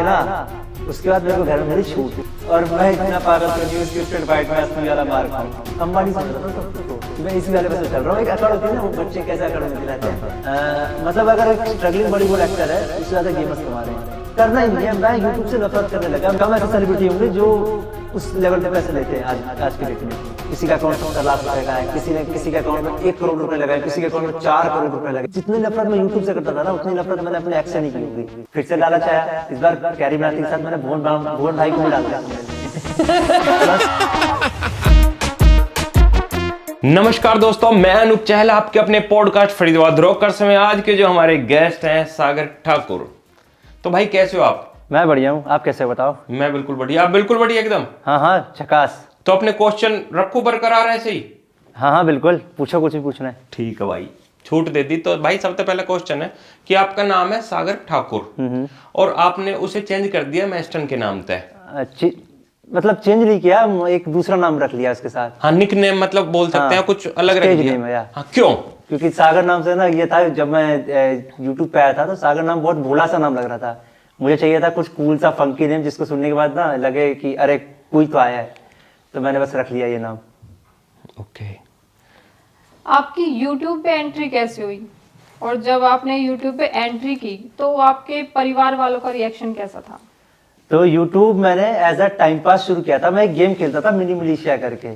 ना उसके बाद मेरे को घर में मेरी छूट और मैं इतना पागल कर दी उसकी स्क्रिप्टेड फाइट में असली वाला मार खाऊं। अंबानी समझ रहा था सबको मैं इसी वाले पे चल रहा हूँ। एक अकड़ होती है ना वो बच्चे कैसे अकड़ में दिलाते हैं। मतलब अगर एक स्ट्रगलिंग बॉलीवुड एक्टर है इससे ज्यादा गेमर्स कमा रहे हैं। करना ही नहीं है। मैं यूट्यूब से नफरत करने लगा। कम ऐसे सेलिब्रिटी होंगे जो उस लेवल पे पैसे लेते हैं आज के डेट में। किसी का अकाउंट 70 लाख रुपए का है, किसी के अकाउंट में 1 करोड़ रुपए लगा है, किसी के अकाउंट में 4 करोड़ रुपए लगे। जितनी नफरत मैं यूट्यूब से करता था ना उतनी नफरत मैंने अपने एक्स से नहीं की होगी। फिर से लालच आया। इस बार कैरी बनाती के साथ मैंने भुवन भाई को भी डाल दिया। नमस्कार दोस्तों, मैं अनूप चहल आपके अपने पॉडकास्ट फरीदाबाद रोकर्स में। आज के जो हमारे गेस्ट हैं सागर ठाकुर। तो भाई कैसे हो आप? मैं बढ़िया हूँ, आप कैसे बताओ? मैं बिल्कुल बढ़िया। आप बिल्कुल बढ़िया एकदम? हाँ झकास। तो अपने क्वेश्चन रखो बरकरार ऐसे ही? हाँ बिल्कुल, पूछो कुछ भी पूछना है। ठीक है भाई, छूट दे दी। तो भाई सबसे पहला क्वेश्चन है कि आपका नाम है सागर ठाकुर और आपने उसे चेंज कर दिया मैस्टन के नाम तय। मतलब चेंज नहीं किया, एक दूसरा नाम रख लिया उसके साथ। हाँ, निक नेम मतलब बोल सकते हैं, कुछ अलग रख दिया। हाँ, क्यों? क्योंकि सागर नाम से ना ये था, जब मैं यूट्यूब पे आया था तो सागर नाम बहुत भोला सा नाम लग रहा था। मुझे चाहिए था कुछ कूल सा फंकी नेम जिसको सुनने के बाद ना लगे कि अरे कोई तो आया है। तो मैंने बस रख लिया ये नाम। ओके। आपकी YouTube पे एंट्री कैसे हुई और जब आपने YouTube पे एंट्री की तो आपके परिवार वालों का रिएक्शन कैसा था? तो YouTube मैंने एज अ टाइम पास शुरू किया था। मैं एक गेम खेलता था मिनी मिलिशिया करके।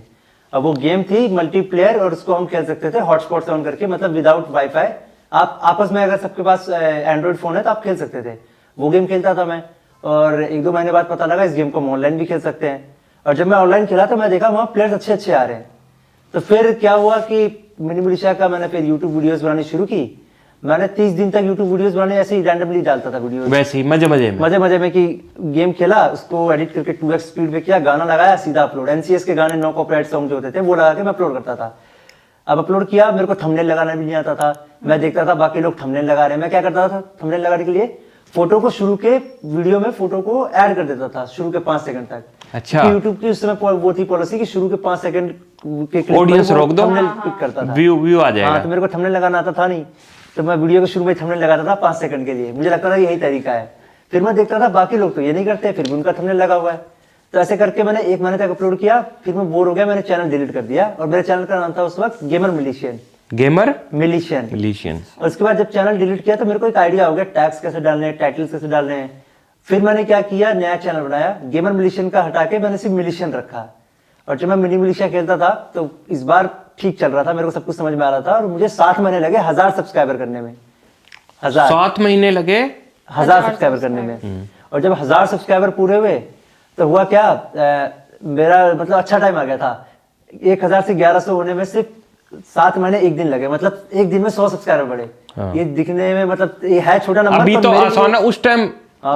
अब वो गेम थी मल्टीप्लेयर और उसको हम खेल सकते थे हॉटस्पॉट से ऑन करके, मतलब विदाउट वाईफाई। आप आपस में अगर सबके पास एंड्रॉइड फोन है तो आप खेल सकते थे। वो गेम खेलता था मैं और 1-2 महीने बाद पता लगा इस गेम को हम ऑनलाइन भी खेल सकते हैं। और जब मैं ऑनलाइन खेला तो मैं देखा वहाँ प्लेयर्स अच्छे आ रहे हैं। तो फिर क्या हुआ कि मिनी मिलिशिया का मैंने फिर यूट्यूब वीडियोस बनानी शुरू की। मैंने 30 दिन तक यूट्यूब वीडियोस बनाने ऐसे ही रैंडमली डालता था वीडियो, वैसे ही मजे में कि गेम खेला, उसको एडिट करके 2x स्पीड पे किया, गाना लगाया, सीधा अपलोड। एनसीएस के गाने नो कॉपीराइट सॉन्ग जो होते थे वो लगा के मैं अपलोड करता था। अब अपलोड किया, मेरे को थंबनेल लगाना भी नहीं आता था। मैं देखता था बाकी लोग थंबनेल लगा रहे हैं, मैं क्या करता था थंबनेल लगाने के लिए फोटो को शुरू के वीडियो में फोटो को ऐड कर देता था शुरू के 5 सेकंड तक। अच्छा। यूट्यूब की उस समय वो थी पॉलिसी कि शुरू के 5 सेकंड के क्लिप ऑडियंस रोक दो, थंबनेल पिक करता था, व्यू आ जाएगा। हाँ, तो मेरे को थंबनेल लगाना आता था नहीं, तो मैं वीडियो के शुरू में थंबनेल लगाता था 5 सेकंड के लिए। मुझे लगता था यही तरीका है। फिर मैं देखता था बाकी लोग तो ये नहीं करते, फिर भी उनका थंबनेल लगा हुआ है। तो ऐसे करके मैंने 1 महीने तक अपलोड किया। फिर मैं बोर हो गया, मैंने चैनल डिलीट कर दिया और मेरे चैनल का नाम था उस वक्त गेमर मिलिशियन। और उसके बाद जब चैनल डिलीट किया तो मेरे को एक आइडिया हो गया टैग्स कैसे डालने हैं, टाइटल्स कैसे डालने हैं। फिर मैंने क्या किया, नया चैनल बनाया, गेमर मिलिशियन का हटा के मैंने सिर्फ मिलिशियन रखा। और जब मैं मिनी मिलिशिया खेलता था तो इस बार ठीक चल रहा था, मेरे को सब कुछ समझ में आ रहा था। और मुझे 7 महीने लगे 1000 सब्सक्राइबर करने में। 7 महीने लगे 1000 सब्सक्राइबर करने में। और जब 1000 सब्सक्राइबर पूरे हुए तो हुआ क्या, मेरा मतलब अच्छा टाइम आ गया था। 1000 से 1100 होने में सिर्फ 7 महीने 1 दिन लगे। मतलब एक दिन में 100 सब्सक्राइबर बढ़े। हाँ। ये दिखने में मतलब ये है छोटा नंबर, अभी तो आसान है, उस टाइम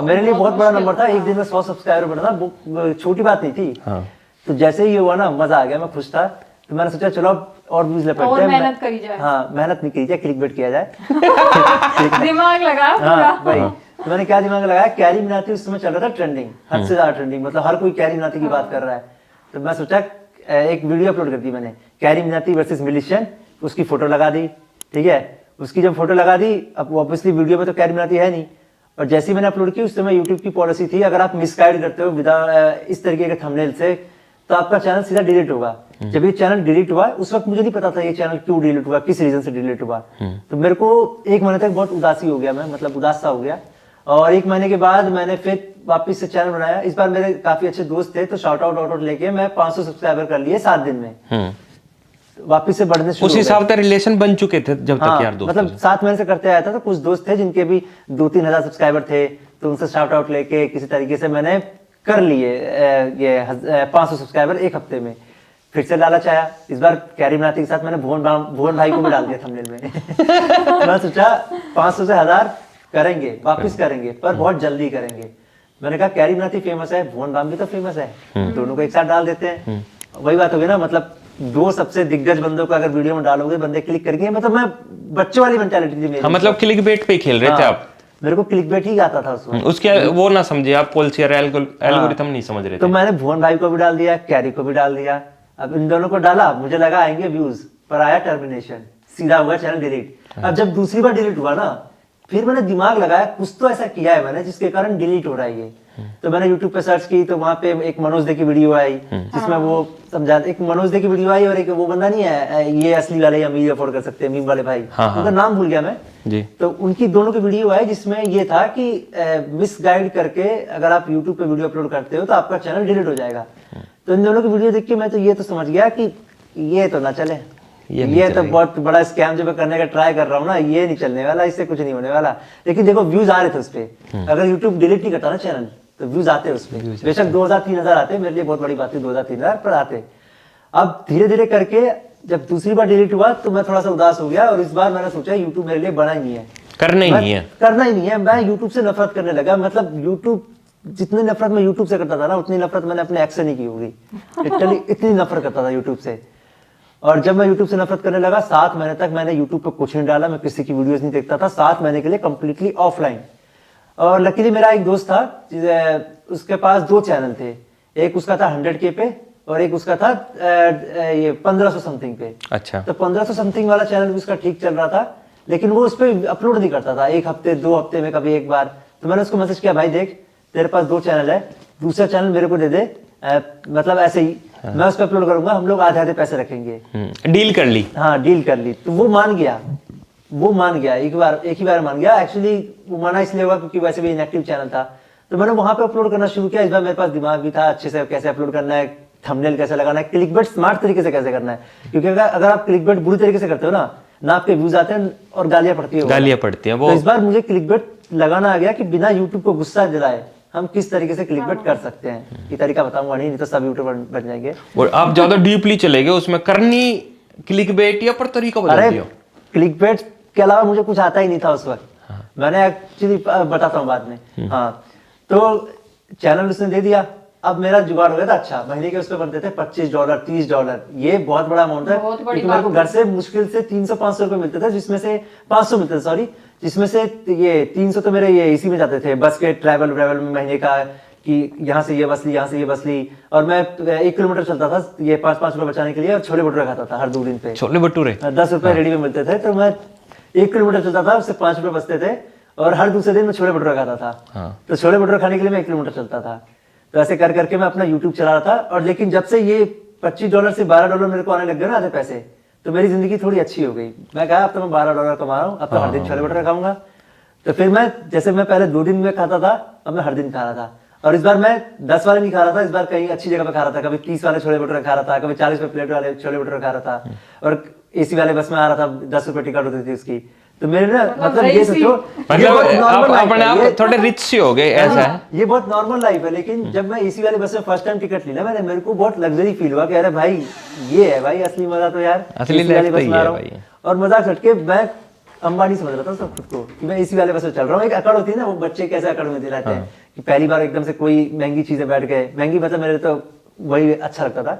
मेरे लिए बहुत बड़ा नंबर था। एक दिन में 100 सब्सक्राइबर बढ़ना वो छोटी बात नहीं थी। हाँ। तो जैसे ही हुआ ना मजा आ गया, मैं खुश था। तो मैंने सोचा चलो और व्यूज ले पड़ते हैं, मेहनत करी जाए। हाँ, मेहनत नहीं करी जाए, क्लिकबेट किया जाए। दिमाग लगाया पूरा। हाँ भाई। तो मैंने क्या दिमाग लगाया, कैरी मिनाती उस समय चल रहा था ट्रेंडिंग, हद से ज्यादा ट्रेंडिंग, मतलब हर कोई कैरी मिनाती की बात कर रहा है। तो मैं सोचा एक वीडियो अपलोड कर दी मैंने, कैरी मिनाती वर्सेस मिलिशियन। उसकी फोटो लगा दी, ठीक है। उसकी जब फोटो लगा दी, अब ऑब्वियसली वीडियो में तो कैरी मिनाती है नहीं। और जैसे ही मैंने अपलोड की उस समय यूट्यूब की पॉलिसी थी, अगर आप मिसगाइड करते हो विदा इस तरीके के थंबनेल से तो आपका चैनल सीधा डिलीट होगा। जब ये चैनल डिलीट हुआ उस वक्त मुझे नहीं पता था ये चैनल क्यों डिलीट हुआ, किस रीजन से डिलीट हुआ। तो मेरे को 1 महीने तक बहुत उदासी हो गया, मैं मतलब उदास सा हो गया। और 1 महीने के बाद मैंने फिर वापस से चैनल बनाया। इस बार मेरे काफी अच्छे दोस्त थे तो शाउट आउट लेके मैं 500 सब्सक्राइबर कर लिए 7 दिन में। वापिस से बढ़ने शुरू। उस हिसाब से रिलेशन बन चुके थे जब तक यार दोस्त, मतलब 7 महीने से करते आया था। तो कुछ दोस्त थे जिनके भी 2-3 हजार सब्सक्राइबर थे, तो उनसे शाउट आउट लेके किसी तरीके से मैंने कर लिए ये 500 सब्सक्राइबर 1 हफ्ते में। फिर से लालच आया। इस बार कैरी बनाती के साथ मैंने भुवन भाई को भी डाल दिया थंबनेल में। मैं सोचा 500 से 1000 करेंगे, वापिस करेंगे, पर बहुत जल्दी करेंगे। मैंने कहा कैरी बनाती फेमस है, भुवन भाई भी तो फेमस है, दोनों को एक साथ डाल देते हैं। वही बात हो गई ना, मतलब 2 सबसे दिग्गज बंदों को अगर वीडियो में डालोगे बंदे क्लिक करेंगे। मतलब मैं बच्चों वाली मेंटालिटी थी मेरी। हाँ, मतलब क्लिकबेट पे खेल रहे थे आप। मेरे को क्लिकबेट ही आता था उसमें। उसके वो ना समझे आप, पॉलिसी और एल्गोरिथम नहीं समझ रहे थे। तो मैंने भुवन भाई को भी डाल दिया, कैरी को भी डाल दिया। अब इन दोनों को डाला, मुझे लगा आएंगे व्यूज, पर आया टर्मिनेशन, सीधा हुआ चैनल डिलीट। अब जब दूसरी बार डिलीट हुआ ना फिर मैंने दिमाग लगाया कुछ तो ऐसा किया है मैंने जिसके कारण डिलीट हो रहा है ये। तो मैंने YouTube पे सर्च की तो वहां पे एक मनोज दे की वीडियो आई जिसमें वो समझा, एक मनोज दे की वीडियो आई और एक वो बंदा नहीं है ये असली वाले अमीर अफोर्ड कर सकते हैं मीम वाले भाई, उनका नाम भूल गया मैं जी। तो उनकी दोनों की वीडियो आई जिसमें ये था कि मिसगाइड करके अगर आप YouTube पे वीडियो अपलोड करते हो तो आपका चैनल डिलीट हो जाएगा। तो इन दोनों की वीडियो देख के मैं तो ये तो समझ गया कि ये तो ना चले, ये तो बहुत बड़ा स्कैम जो मैं करने का ट्राई कर रहा हूँ ना, ये नहीं चलने वाला, इससे कुछ नहीं होने वाला। लेकिन देखो व्यूज आ रहे थे उस पर, अगर यूट्यूब डिलीट नहीं करता ना चैनल तो व्यूज आते उस पर, बेशक 2000-3000 आते, मेरे लिए बहुत बड़ी बात है 2000-3000 पर आते। अब धीरे धीरे करके जब दूसरी बार डिलीट हुआ तो मैं थोड़ा सा उदास हो गया और इस बार मैंने सोचा यूट्यूब मेरे लिए बना ही नहीं है, करना ही नहीं है। मैं यूट्यूब से नफरत करने लगा। मतलब यूट्यूब जितनी नफरत मैं यूट्यूब से करता था ना उतनी नफरत मैंने अपने एक्स से नहीं की होगी, लिटरली इतनी नफरत करता था यूट्यूब से। और जब मैं यूट्यूब से नफरत करने लगा 7 महीने तक मैंने यूट्यूब पे कुछ नहीं डाला, मैं किसी की वीडियोस नहीं देखता था 7 महीने के लिए कंप्लीटली ऑफलाइन। और लकीली मेरा एक दोस्त था उसके पास 2 चैनल थे, एक उसका था 100K पे और एक उसका था ये 1500 समथिंग पे। अच्छा। तो 1500 समथिंग वाला चैनल भी उसका ठीक चल रहा था लेकिन वो उस पर अपलोड नहीं करता था, 1 हफ्ते 2 हफ्ते में कभी एक बार। तो मैंने उसको मैसेज किया भाई देख तेरे पास 2 चैनल है, दूसरा चैनल मेरे को दे दे, मतलब ऐसे ही मैं उस पर अपलोड करूंगा, हम लोग आधे पैसे रखेंगे। डील कर ली। हाँ डील कर ली। तो वो मान गया एक ही बार मान गया। एक्चुअली वो माना इसलिए हुआ क्योंकि वैसे भी इनएक्टिव चैनल था। तो मैंने वहां पे अपलोड करना शुरू किया। इस बार मेरे पास दिमाग भी था अच्छे से कैसे अपलोड करना है, थंबनेल कैसे लगाना है, क्लिकबेट स्मार्ट तरीके से कैसे करना है। क्योंकि अगर आप क्लिकबेट बुरी तरीके से करते हो ना आपके व्यूज आते हैं और गालियां पड़ती है वो। तो इस बार मुझे क्लिकबेट लगाना आ गया कि बिना यूट्यूब को गुस्सा दिलाए हम किस तरीके से क्लिकबेट कर सकते हैं। ये तरीका बताऊंगा नहीं तो सब यूट्यूबर बन जाएंगे। और आप ज्यादा डीपली चले गए उसमें, करनी क्लिकबेट या पर तरीका बता दिया। क्लिकबेट के अलावा मुझे कुछ आता ही नहीं था उस वक्त। मैंने एक्चुअली बताता हूँ बाद में। हाँ तो चैनल उसने दे दिया। अब मेरा जुगाड़ हो गया था, अच्छा महीने के उस पर बनते थे $25 $30, ये बहुत बड़ा अमाउंट है क्योंकि मेरे को घर से मुश्किल से 300-500 रुपए मिलते थे, जिसमें से 500 मिलते थे सॉरी, जिसमें से ये 300 तो मेरे ये इसी में जाते थे बस के ट्रैवल में महीने का, कि यहाँ से ये बस ली यहाँ से ये बस ली। और मैं 1 किलोमीटर चलता था ये 5-5 रुपए बचाने के लिए और छोले भटूरे खाता था हर 2 दिन पे। छोले भटूरे 10 रुपए रेडी में मिलते थे तो मैं 1 किलोमीटर चलता था, उससे 5 रुपए बचते थे और हर दूसरे दिन मैं छोले भटूरे खाता था। तो छोले भटूरे खाने के लिए मैं 1 किलोमीटर चलता था। तो ऐसे कर करके मैं अपना यूट्यूब चला रहा था। और लेकिन जब से ये $25 से $12 मेरे को आने लग गए ना आधे पैसे, तो मेरी जिंदगी थोड़ी अच्छी हो गई। मैं कहा अब तो मैं $12 कमा रहा हूँ, अब तो हर दिन छोले भटूरे खाऊंगा। तो फिर मैं जैसे मैं पहले 2 दिन में खाता था अब मैं हर दिन खा रहा था। और इस बार मैं 10 वाले नहीं खा रहा था, इस बार कहीं अच्छी जगह पे खा रहा था। कभी 30 वाले छोले भटूरे खा रहा था, कभी 40 रुपए प्लेट वाले छोले भटूरे खा रहा था और एसी वाले बस में आ रहा था, 10 रुपए टिकट होती थी उसकी। तो मेरे ना मतलब ये सोचो मतलब अपने आप थोड़े रिच से हो गए, ऐसा है। ये बहुत नॉर्मल लाइफ है। लेकिन जब मैं एसी वाले बस में फर्स्ट टाइम टिकट ली ना मैंने, मेरे को बहुत लग्जरी फील हुआ कि अरे भाई ये है भाई असली मजा, तो यार असली लाइफ तो ये है भाई। और मजाक हटके मैं अंबानी समझ रहा था सब खुद को कि मैं एसी वाले बस में चल रहा हूँ। एक अकड़ होती है ना, वो बच्चे कैसे अकड़ में दिलाते हैं कि पहली बार एकदम से कोई महंगी चीजें बैठ गए, महंगी मतलब मेरे तो वही अच्छा लगता था।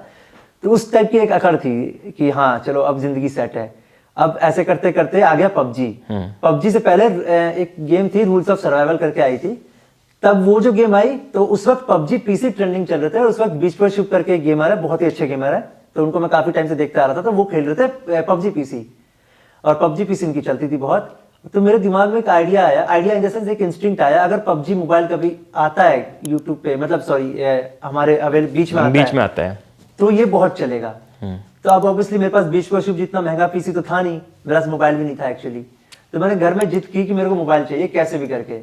तो उस टाइप की एक अकड़ थी कि हाँ चलो अब जिंदगी सेट है। अब ऐसे करते करते आ गया पबजी से पहले एक गेम थी रूल्स ऑफ सर्वाइवल करके आई थी। तब वो जो गेम आई तो उस वक्त पबजी पीसी ट्रेंडिंग चल रहे थे और उस वक्त बीच पर शुभ करके एक गेमर है, बहुत ही अच्छे गेमर है, तो उनको मैं काफी टाइम से देखता आ रहा था। तो वो खेल रहे थे पबजी पीसी और पबजी पीसी इनकी चलती थी बहुत। तो मेरे दिमाग में एक आइडिया आया, आइडिया इन द सेंस एक इंस्टिंक्ट आया, अगर पबजी मोबाइल कभी आता है यूट्यूब पे, मतलब सॉरी हमारे बीच में आता है तो ये बहुत चलेगा। तो अब ऑब्वियसली मेरे पास बीच पर शुभ जितना महंगा पीसी तो था नहीं, मेरा पास मोबाइल भी नहीं था एक्चुअली। तो मैंने घर में जिद की कि मेरे को मोबाइल चाहिए कैसे भी करके,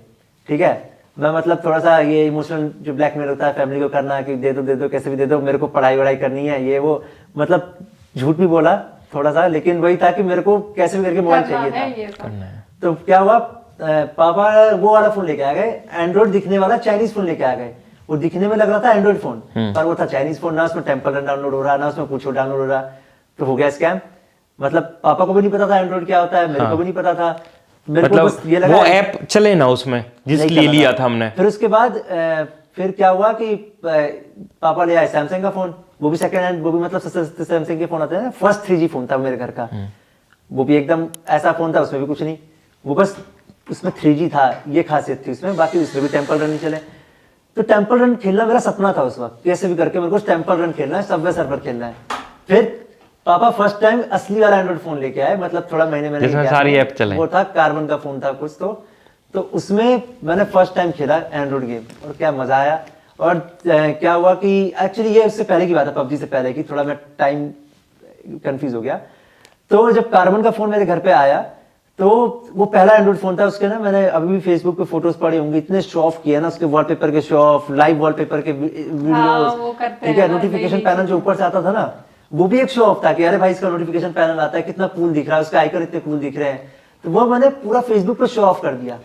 ठीक है। मैं मतलब थोड़ा सा ये इमोशनल जो ब्लैकमेल होता है फैमिली को करना कि दे दो कैसे भी दे दो, मेरे को पढ़ाई करनी है ये वो, मतलब झूठ भी बोला थोड़ा सा, लेकिन वही था कि मेरे को कैसे भी करके मोबाइल चाहिए था। तो क्या हुआ, पापा वो वाला फोन लेके आ गए, एंड्रॉइड दिखने वाला चाइनीज फोन लेके आ गए। वो दिखने में लग रहा था एंड्रॉइड फोन पर वो था चाइनीज फोन, ना उसमें टेम्पल रन डाउनलोड हो रहा, ना उसमें कुछ डाउनलोड हो रहा। तो हो गया स्कैम। मतलब पापा को भी नहीं पता था एंड्रॉइड क्या होता है, मेरे को भी नहीं पता था। मेरे को बस ये लगा वो ऐप चले ना उसमें जिसलिए लिया था हमने। फिर उसके बाद फिर क्या हुआ कि पापा ले आए सैमसंग का फोन, वो भी सेकंड हैंड, वो भी मतलब सस्ते सैमसंग के फोन आते हैं ना, फर्स्ट 3G फोन था मेरे घर का। वो भी एकदम ऐसा फोन था, उसमें भी कुछ नहीं, वो बस उसमें 3G था, ये खासियत थी उसमें, बाकी उसमें भी टेम्पल रन नहीं चले। तो टेम्पल रन खेलना मेरा सपना था उस वक्त, कैसे भी करके मेरे को टेम्पल रन खेलना है, सबवे सर्वर खेलना है। फिर पापा फर्स्ट टाइम असली वाला एंड्रॉइड फोन लेके आए, मतलब थोड़ा महीने जिसमें सारी ऐप चले। वो था कार्बन का फोन था कुछ, तो तो उसमें मैंने फर्स्ट टाइम खेला एंड्रॉइड गेम और क्या मजा आया। और क्या हुआ कि एक्चुअली ये उससे पहले की बात है, पबजी से पहले की, थोड़ा मैं टाइम कंफ्यूज हो गया। तो जब कार्बन का फोन मेरे घर पे आया तो वो पहला एंड्रॉइड फोन था, उसके ना मैंने अभी भी फेसबुक पे फोटोज पड़े होंगे, इतने शो ऑफ किए ना उसके वॉलपेपर के, शो ऑफ लाइव वॉलपेपर के हाँ, वो वीडियोस, करते ठीक है। हैं ना, नोटिफिकेशन daily पैनल जो ऊपर से आता था ना, वो भी एक शो ऑफ था कि अरे भाई इसका नोटिफिकेशन पैनल आता है, कितना कूल दिख रहा है, उसके आइकन इतने कूल दिख रहे हैं। तो वो मैंने पूरा फेसबुक पे शो ऑफ कर दिया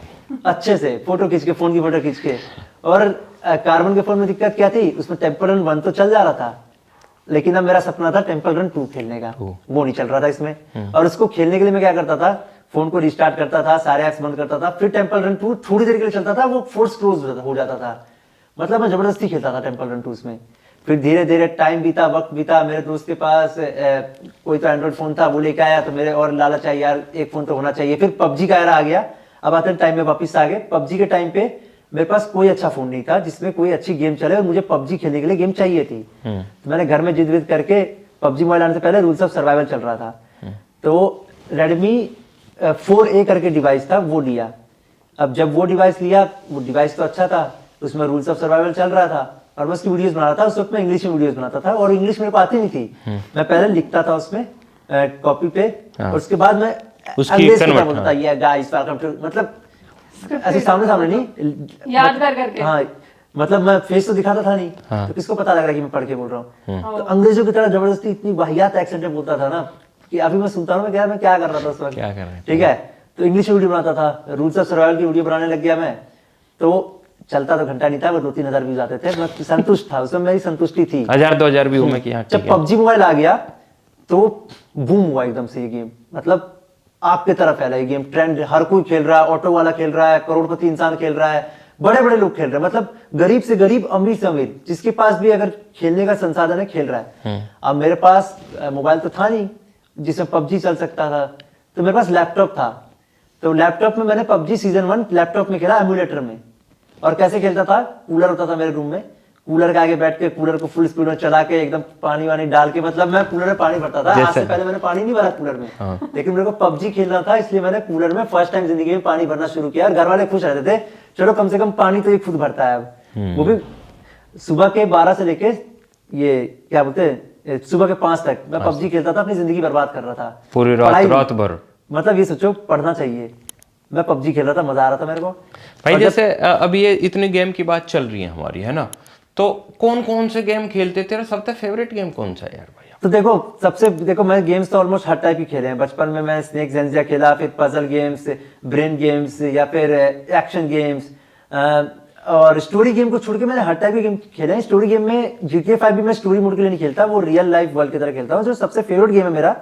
अच्छे से, फोटो खींच के, फोन की फोटो खींच के। और कार्बन के फोन में दिक्कत क्या थी, उसमें टेम्पल रन 1 तो चल जा रहा था, लेकिन अब मेरा सपना था टेम्पल रन 2 खेलने का, वो नहीं चल रहा था इसमें। और उसको खेलने के लिए मैं क्या करता था, फोन को रिस्टार्ट करता था, सारे ऐप्स बंद करता था, फिर टेम्पल रन 2 थोड़ी देर के लिए चलता था, वो फोर्स क्लोज हो जाता था। मतलब मैं जबरदस्ती खेलता था टेम्पल रन 2 में। फिर धीरे धीरे टाइम बीता, वक्त बीता, मेरे दोस्त के पास कोई तो एंड्रॉइड फोन था, वो लेके आया, तो मेरे और लालच आई यार एक फोन तो होना चाहिए। फिर पबजी का एरा आ गया, अब आते टाइम में वापिस आ गए। पबजी के टाइम पे मेरे पास कोई अच्छा फोन नहीं था जिसमें कोई अच्छी गेम चले, और मुझे पबजी खेलने के लिए गेम चाहिए थी। तो मैंने घर में जिद विद करके, पबजी मोबाइल आने से पहले रूल्स ऑफ सर्वाइवल चल रहा था, तो रेडमी 4A करके डिवाइस था, वो लिया। अब जब वो डिवाइस लिया, वो डिवाइस तो अच्छा था, उसमें रूल्स ऑफ सर्वाइवल चल रहा था, और मैं उसकी वीडियोस बना रहा था। उस वक्त मैं इंग्लिश में वीडियोस बनाता था, और इंग्लिश मेरे को आती नहीं थी। मैं पहले लिखता था उसमें कॉपी पे, और उसके बाद मैं अंग्रेजी में बोलता था, ये गाइस वेलकम टू, मतलब ऐसे सामने नहीं, याद कर करके। हाँ, मतलब मैं फेस तो दिखाता था नहीं, तो किसको पता लग रहा है कि मैं पढ़ के बोल रहा हूँ। तो अंग्रेजों की तरह जबरदस्ती इतनी वाहियात एक्सेंट में बोलता था ना, कि अभी मैं सुनता हूँ मैं क्या कर रहा था उस वक्त, ठीक है। तो इंग्लिश में वीडियो बनाता था, रूल्स ऑफ सर्वाइवल की वीडियो बनाने लग गया मैं। तो चलता तो घंटा नहीं था, वो 2-3 हजार व्यूज आते थे, मैं संतुष्ट था, उसमें मेरी संतुष्टि थी। 1000-2000 व्यू में किया। जब पबजी मोबाइल आ गया तो बूम हुआ एकदम से ये गेम, मतलब आपके तरफ फैला ये गेम, ट्रेंड, हर कोई खेल रहा है, ऑटो वाला खेल रहा है, करोड़पति इंसान खेल रहा है, बड़े बड़े लोग खेल रहे हैं, मतलब गरीब से गरीब, अमीर से अमीर, जिसके पास भी अगर खेलने का संसाधन है खेल रहा है। अब मेरे पास मोबाइल तो था नहीं जिसमें पबजी चल सकता था, तो मेरे पास लैपटॉप था। तो लैपटॉप में मैंने पबजी सीजन 1 लैपटॉप में खेला, एमुलेटर में। और कैसे खेलता था, कूलर होता था मेरे रूम में, कूलर के आगे बैठ के कूलर को फुल स्पीड में चला के एकदम पानी वानी डाल के, मतलब मैं कूलर में पानी भरता था। आज से पहले मैंने पानी नहीं भरा कूलर में, लेकिन मेरे को पबजी खेलना था, इसलिए मैंने कूलर में फर्स्ट टाइम जिंदगी में पानी भरना शुरू किया। और घर वाले खुश रहते थे, चलो कम से कम पानी तो ये खुद भरता है अब। वो भी सुबह के 12 से लेके ये क्या बोलते हैं सुबह के 5 तक मैं पबजी खेलता था, अपनी जिंदगी बर्बाद कर रहा था पूरी रात भर। मतलब ये सोचो, पढ़ना चाहिए, मैं पबजी खेल रहा था, मजा आ रहा था मेरे को। भाई जैसे अभी ये इतनी गेम की बात चल रही है हमारी, है ना, तो कौन कौन से गेम खेलते, तेरा सबसे फेवरेट गेम कौन सा है यार भाई? तो देखो मैं गेम्स तो ऑलमोस्ट हर टाइप की खेले हैं। बचपन में मैं स्नेक जेंजिया खेला, फिर पजल गेम्स, ब्रेन गेम्स, या फिर एक्शन गेम्स, और स्टोरी गेम को छोड़ के मैंने हर टाइप के गेम खेले हैं। स्टोरी गेम में GTA 5 भी मैं स्टोरी मोड के लिए नहीं खेलता, वो रियल लाइफ वर्ल्ड की तरह खेलता हूँ। जो सबसे फेवरेट गेम है मेरा,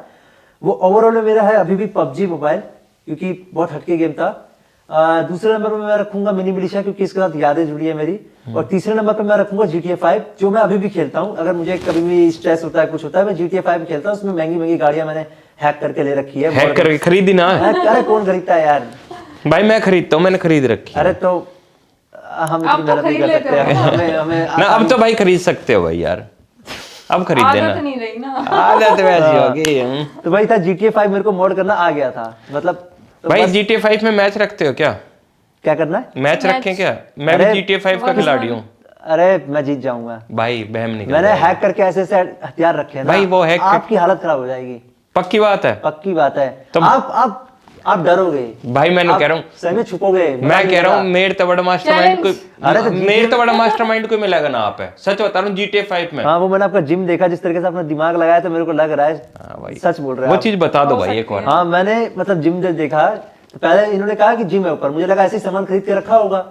वो ओवरऑल में मेरा है अभी भी पबजी मोबाइल, क्योंकि बहुत हटके गेम था। दूसरे नंबर पे मैं रखूंगा मिनी मिलिशिया, क्योंकि इसके साथ यादें जुड़ी है मेरी। और तीसरे नंबर पे मैं रखूंगा GTA 5, जो मैं अभी भी खेलता हूँ। अगर मुझे कभी भी स्ट्रेस होता है, कुछ होता है, मैं GTA 5 खेलता हूँ। उसमें महंगी महंगी गाड़ियां मैंने हैक करके ले रखी है। हैक करके खरीदी ना? अरे कौन खरीदता है यार भाई, मैं खरीदता हूँ, मैंने खरीद रखी। अरे तो हम इतनी मेहनत नहीं कर सकते, हमें ना अब तो भाई खरीद सकते हो भाई यार, अब खरीद देना। आदत नहीं रही ना, आदत वैसी होगी। तो भाई था GTA 5 मेरे को मॉड करना आ गया था, मतलब तो भाई GTA 5 में मैच रखते हो क्या? क्या करना है? मैच रखें क्या? मैं भी GTA 5 का खिलाड़ी हूँ। अरे मैं जीत जाऊंगा भाई, बहम निकल मैंने हैक करके ऐसे ऐसे हथियार रखे हैं ना भाई, वो हैक आपकी हालत खराब हो जाएगी। पक्की बात है, पक्की बात है। तो आप डरोगे भाई, मैं कह रहा हूँ, सही छुपोगे। मैं कह रहा हूँ मेरे तो बड़ा मास्टरमाइंड कोई, अरे तो मेरे तो बड़ा मास्टरमाइंड कोई मिलेगा ना आप है, सच बता रहा हूँ। GTA 5 में हाँ, वो मैंने आपका जिम देखा, जिस तरीके से अपना दिमाग लगाया, तो मेरे को लग रहा है सच बोल रहे हैं वो चीज बता दो भाई एक बार। हाँ, मैंने मतलब जिम जब देखा तो पहले इन्होंने कहा कि जिम है ऊपर, मुझे लगा ऐसे ही सामान खरीद के रखा होगा।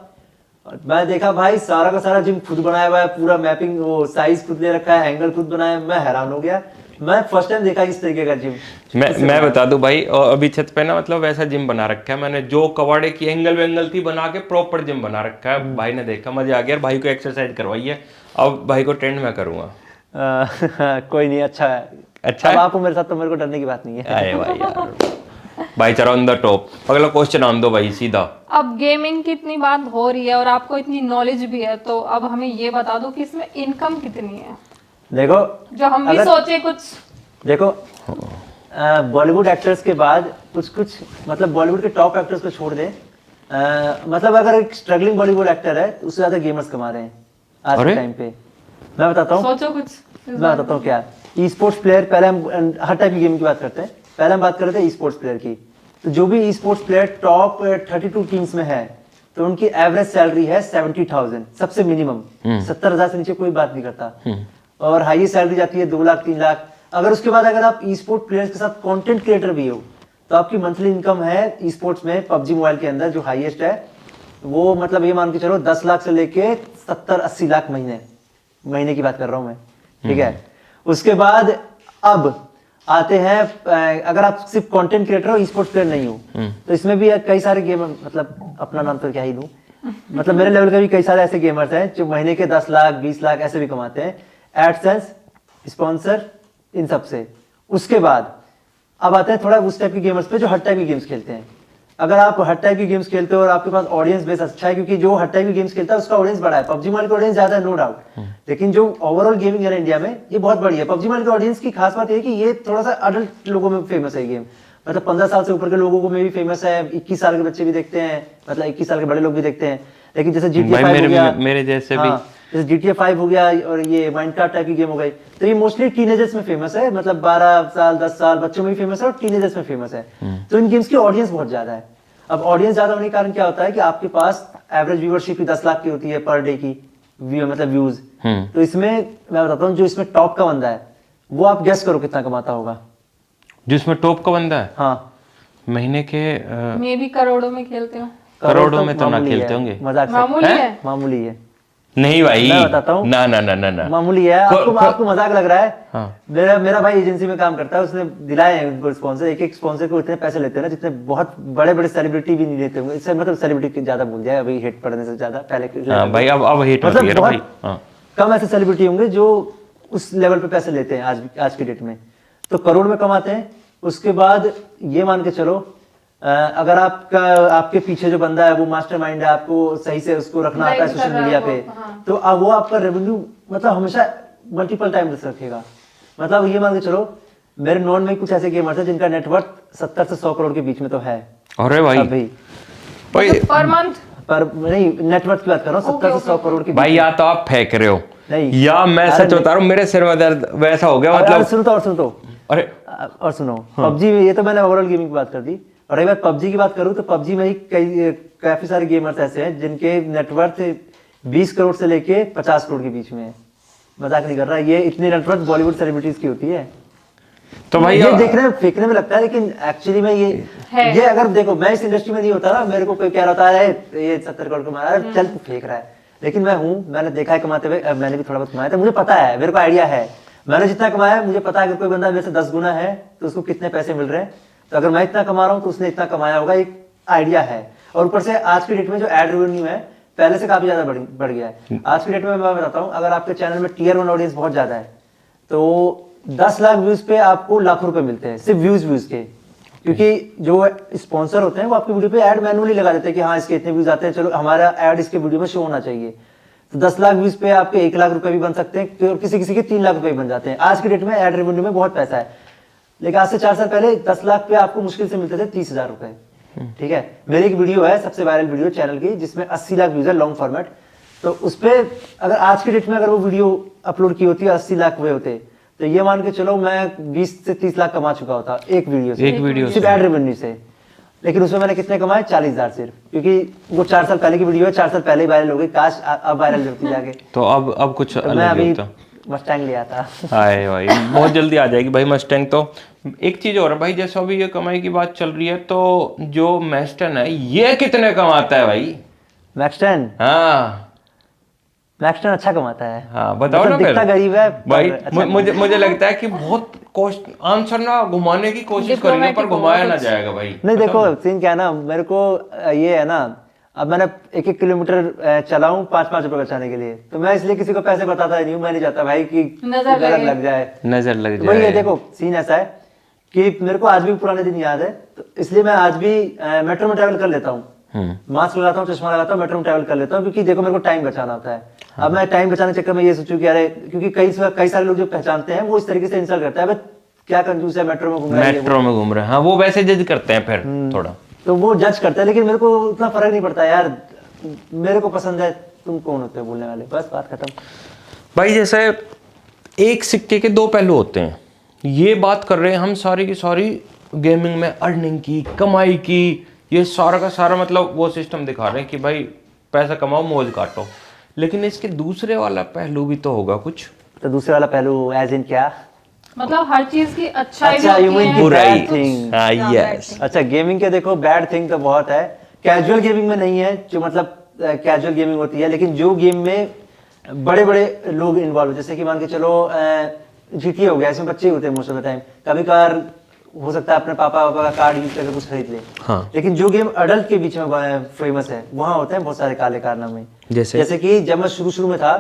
और मैं देखा भाई सारा का सारा जिम खुद बनाया हुआ है, पूरा मैपिंग, वो साइज खुद ले रखा है, एंगल खुद बनाया है। मैं हैरान हो गया, मैं फर्स्ट टाइम देखा इस तरीके का जिम। मैं बता दूं भाई, और अभी छत पे ना मतलब वैसा जिम बना रखा है मैंने, जो कबाड़े की एंगल वेंगल थी बना के प्रॉपर जिम बना रखा है। भाई ने देखा, मजा आ गया, भाई को एक्सरसाइज करवाई है, अब भाई को ट्रेंड में करूंगा। कोई नहीं, अच्छा है। अच्छा अब आप मेरे साथ, तो मेरे को डरने की बात नहीं है। अरे भाई यार, भाई चलो ऑन द टॉप, अगला क्वेश्चन आन दो भाई सीधा। अब गेमिंग की इतनी बात हो रही है और आपको इतनी नॉलेज भी है, तो अब हमें ये बता दो कि इसमें इनकम कितनी है, देखो जो हम भी सोचे कुछ। देखो बॉलीवुड एक्टर्स के बाद कुछ मतलब बॉलीवुड के टॉप एक्टर्स को छोड़ दे मतलब अगर एक स्ट्रगलिंग बॉलीवुड एक्टर है तो उससे ज्यादा गेमर्स कमा रहे हैं आज के अरे? टाइम पे। मैं बताता हूँ, सोचो कुछ मैं बताता हूँ क्या। ई स्पोर्ट्स प्लेयर, पहले हम हर टाइप की गेम की बात करते हैं, पहले हम बात कर रहे थे ई स्पोर्ट्स प्लेयर की। तो जो भी e sports player top 32 teams में है तो उनकी एवरेज सैलरी है 70,000, सबसे मिनिमम। 70,000 से नीचे कोई बात नहीं करता। और हाईएस्ट सैलरी जाती है 2 लाख 3 लाख। अगर उसके बाद अगर आप ई स्पोर्ट प्लेयर्स के साथ कंटेंट क्रिएटर भी हो तो आपकी मंथली इनकम है ई स्पोर्ट्स में, पबजी मोबाइल के अंदर जो हाईएस्ट है वो मतलब ये मान के चलो 10 लाख से लेके 70-80 लाख महीने की बात कर रहा हूं मैं, ठीक है। उसके बाद अब आते हैं, अगर आप सिर्फ कंटेंट क्रिएटर हो, ई स्पोर्ट्स प्लेयर नहीं हो, तो इसमें भी कई सारे गेमर, मतलब अपना नाम तो क्या ही दूं, मतलब मेरे लेवल के भी कई सारे ऐसे गेमर्स हैं जो महीने के 10 लाख 20 लाख ऐसे भी कमाते हैं, एडसेंस, स्पॉन्सर, इन सब से। उसके बाद अब आते हैं थोड़ा उस टाइप के गेमर्स पे जो हर टाइप की गेम्स खेलते हैं। अगर आप हर टाइप की गेम्स खेलते हो और आपके पास ऑडियंस बेस अच्छा है, क्योंकि जो हर टाइप की गेम्स खेलता है उसका ऑडियंस बड़ा है, पबजी मोबाइल का ऑडियंस ज्यादा है नो डाउट, लेकिन जो ओवरऑल गेमिंग है इंडिया में ये बहुत बड़ी है। पबजी मोबाइल के ऑडियंस की खास बात ये है कि ये थोड़ा सा अडल्ट लोगों में फेमस है गेम, मतलब 15 साल से ऊपर के लोगों को में भी फेमस है, 21 साल के बच्चे भी देखते हैं, मतलब 21 साल के बड़े लोग भी देखते हैं। लेकिन जैसे GTA 5 हो गया, मेरे जैसे भी, जैसे GTA 5 हो गया और ये माइनक्राफ्ट टाइप की गेम हो गई, तो ये मोस्टली टीनेजर्स में फेमस है, मतलब 12 साल 10 साल बच्चों में भी फेमस है और टीनेजर्स में फेमस है। तो इन गेम्स की ऑडियंस बहुत ज्यादा है। अब ऑडियंस ज्यादा होने के कारण क्या होता है कि आपके पास एवरेज व्यूअरशिप ही 10 लाख की होती है पर डे की, मतलब व्यूज। तो इसमें मैं बताता हूँ, जो इसमें टॉप का बंदा है वो आप गेस करो कितना कमाता होगा। जिसमें टॉप का बंदा है, हाँ, महीने के मे भी करोड़ों में खेलते हो। करोड़ों में तो ना मामूली खेलते है, होंगे। मजाक से। मामूली है। मामूली है, नहीं भाई, मैं बताता हूँ। ना ना ना ना ना, मामूली है। आपको मजाक लग रहा है। हाँ। मेरा भाई एजेंसी में काम करता है, उसने दिलाए हैं उनको स्पॉन्सर। एक स्पॉन्सर को इतने पैसे लेते हैं ना जितने बहुत बड़े बड़े सेलिब्रिटी भी नहीं लेते होंगे। इससे मतलब सेलिब्रिटी ज्यादा भूल जाए अभी, हेट पड़ने से ज्यादा पहले। हाँ भाई, अब हेट मतलब मतलब भाई। बहुत हाँ। कम ऐसे सेलिब्रिटी होंगे जो उस लेवल पे पैसे लेते हैं आज की डेट में, तो करोड़ में कमाते हैं। उसके बाद ये मान के चलो, अगर आपके पीछे जो बंदा है वो मास्टरमाइंड है, आपको सही से उसको रखना आता है Guide कर सोशल रहा मीडिया है पे, वो, हाँ। तो अब वो आपका रेवेन्यू मतलब हमेशा मल्टीपल टाइम्स रखेगा। मतलब ये मान के चलो, मेरे नॉन में कुछ ऐसे गेमर्स हैं जिनका नेटवर्थ 70 से 100 करोड़ के बीच में तो है अरे भाई, अभी, भाई पर मंथ। पर नहीं नेटवर्थ की बात कर रहा हूँ, 70 से 100 करोड़ के भाई, या तो आप फेंक रहे हो नहीं, या मैं अरे सच बता रहा हूँ, मेरे सिर में दर्द वैसा हो गया। और मतलब सुनो तो अरे और सुनो, पबजी में ये तो मैंने ओवरऑल गेमिंग की बात कर दी, और एक बात पबजी की बात करूं तो पबजी में ही काफी सारे गेमर्स ऐसे हैं जिनके नेटवर्थ 20 करोड़ से लेके 50 करोड़ के बीच में है। मजाक नहीं कर रहा, ये इतनी नेटवर्थ बॉलीवुड सेलिब्रिटीज की होती है। तो भाई, ये देखने में फेंकने में लगता है, लेकिन एक्चुअली में ये अगर देखो, मैं इस इंडस्ट्री में नहीं होता ना, मेरे को कोई कह रहा होता है ये 70 करोड़ कमा, चल तू फेंक रहा है, लेकिन मैं हूँ, मैंने देखा है कमाते हुए, मैंने भी थोड़ा बहुत कमाया था, मुझे पता है, मेरे को आइडिया है, मैंने जितना कमाया है मुझे पता है। अगर कोई बंदा मेरे से 10 गुना है तो उसको कितने पैसे मिल रहे हैं, तो अगर मैं इतना कमा रहा हूँ तो उसने इतना कमाया होगा, एक आइडिया है। और ऊपर से आज की डेट में जो एड रेवेन्यू है पहले से काफी ज्यादा बढ़ गया है। आज की डेट में मैं बताता हूँ, अगर आपके चैनल में टियर 1 ऑडियंस बहुत ज्यादा है तो 10 लाख व्यूज पे आपको लाखों रुपए मिलते हैं, सिर्फ व्यूज के, क्योंकि जो स्पॉन्सर होते हैं वो आपकी वीडियो पे ऐड मैनुअली लगा देते हैं कि हाँ इसके इतने व्यूज आते हैं, चलो हमारा ऐड इसके वीडियो में शो होना चाहिए। तो 10 लाख व्यूज पे आपके 1 लाख रुपए भी बन सकते हैं, और किसी के 3 लाख रुपए भी बन जाते हैं। आज की डेट में ऐड रेवेन्यू में बहुत पैसा है, लेकिन आज से 4 साल पहले 10 लाख पे आपको मुश्किल से मिलते थे 30,000 रुपए। ठीक है, मेरी एक वीडियो है सबसे वायरल वीडियो चैनल की जिसमें 80 लाख व्यूज है, लॉन्ग फॉर्मेट। तो उस पे अगर आज की डेट में अगर वो वीडियो अपलोड की होती है 80 लाख हुए होते, तो ये मान के चलो मैं 20 से 30 लाख कमा चुका होता एक वीडियो से, सिर्फ एड रेवेन्यू से। लेकिन उसमें मैंने कितने कमाए? 40,000 सिर्फ, क्योंकि वो 4 साल पहले की वीडियो है, 4 साल पहले ही वायरल हो गई। काश अब वायरल होती जाके। तो अब कुछ तो मैं अलग अभी होता। मस्टैंग लिया था। हाय भाई, बहुत जल्दी आ जाएगी भाई मस्टैंग। तो एक चीज और है भाई, जैसे अभी ये कमाई की बात चल रही है, तो जो मैस्टन है ये कितने कमाता है भाई? मैक्सटन? हाँ मैक्सटन अच्छा कमाता है। हाँ, बताओ मतलब ना दिखता फिर। गरीब है भाई, अच्छा मुझे लगता है कि बहुत कोस्ट आंसर ना घुमाने की कोशिश करेंगे पर घुमाया ना जाएगा भाई। नहीं देखो सीन क्या है ना, मेरे को ये है ना, अब मैंने 1-1 किलोमीटर चला हूँ 5-5 रुपए बचाने के लिए, तो मैं इसलिए किसी को पैसे बताता नहीं हूँ। मैं नहीं चाहता भाई कि नजर लग जाए, नजर लग तो वही जाए। है, देखो सीन ऐसा है कि मेरे को आज भी पुराने दिन याद है, तो इसलिए मैं आज भी मेट्रो में ट्रैवल कर लेता हूँ, मास्क लगाता हूँ, चश्मा लगाता हूँ, मेट्रो में ट्रैवल कर लेता हूँ, क्योंकि देखो मेरे को टाइम बचाना होता है। अब मैं टाइम बचाने के चक्कर में ये सोचूं कि अरे, क्योंकि कई सारे लोग जो पहचानते हैं वो इस तरीके से इंसल्ट करता है, क्या कंजूस है, मेट्रो में घूम रहा है, मेट्रो में घूम रहे हैं। हाँ, वो वैसे जज करते हैं फिर थोड़ा। तो वो जज करता है, लेकिन मेरे को उतना फर्क नहीं पड़ता यार, मेरे को पसंद है, तुम कौन होते हो बोलने वाले, बस बात खत्म। भाई जैसे एक सिक्के के दो पहलू होते हैं, ये बात कर रहे हैं हम सारी की सारी गेमिंग में अर्निंग की, कमाई की, ये सारा का सारा मतलब वो सिस्टम दिखा रहे हैं कि भाई पैसा कमाओ मौज काटो, लेकिन इसके दूसरे वाला पहलू भी तो होगा कुछ। तो दूसरे वाला पहलू एज इन क्या? मतलब हर चीज की अच्छाई भी अच्छा, you होती mean है, बुराई। कुछ thing। हाँ, यस। bad thing। अच्छा, गेमिंग के देखो बैड थिंग तो बहुत है, कैजुअल गेमिंग में नहीं है, जो मतलब कैजुअल गेमिंग होती है, लेकिन जो गेम में बड़े बड़े लोग इन्वॉल्व, जैसे कि मान के चलो जीटी हो गया, इसमें बच्चे होते हैं मोस्ट ऑफ द टाइम, कभी कभार हो सकता है अपने पापा का कार्ड यूज करके कुछ खरीद ले। हाँ। लेकिन जो गेम अडल्ट के बीच में फेमस है, वहाँ होते हैं बहुत सारे काले कारनामे। जैसे कि जब मैं शुरू में था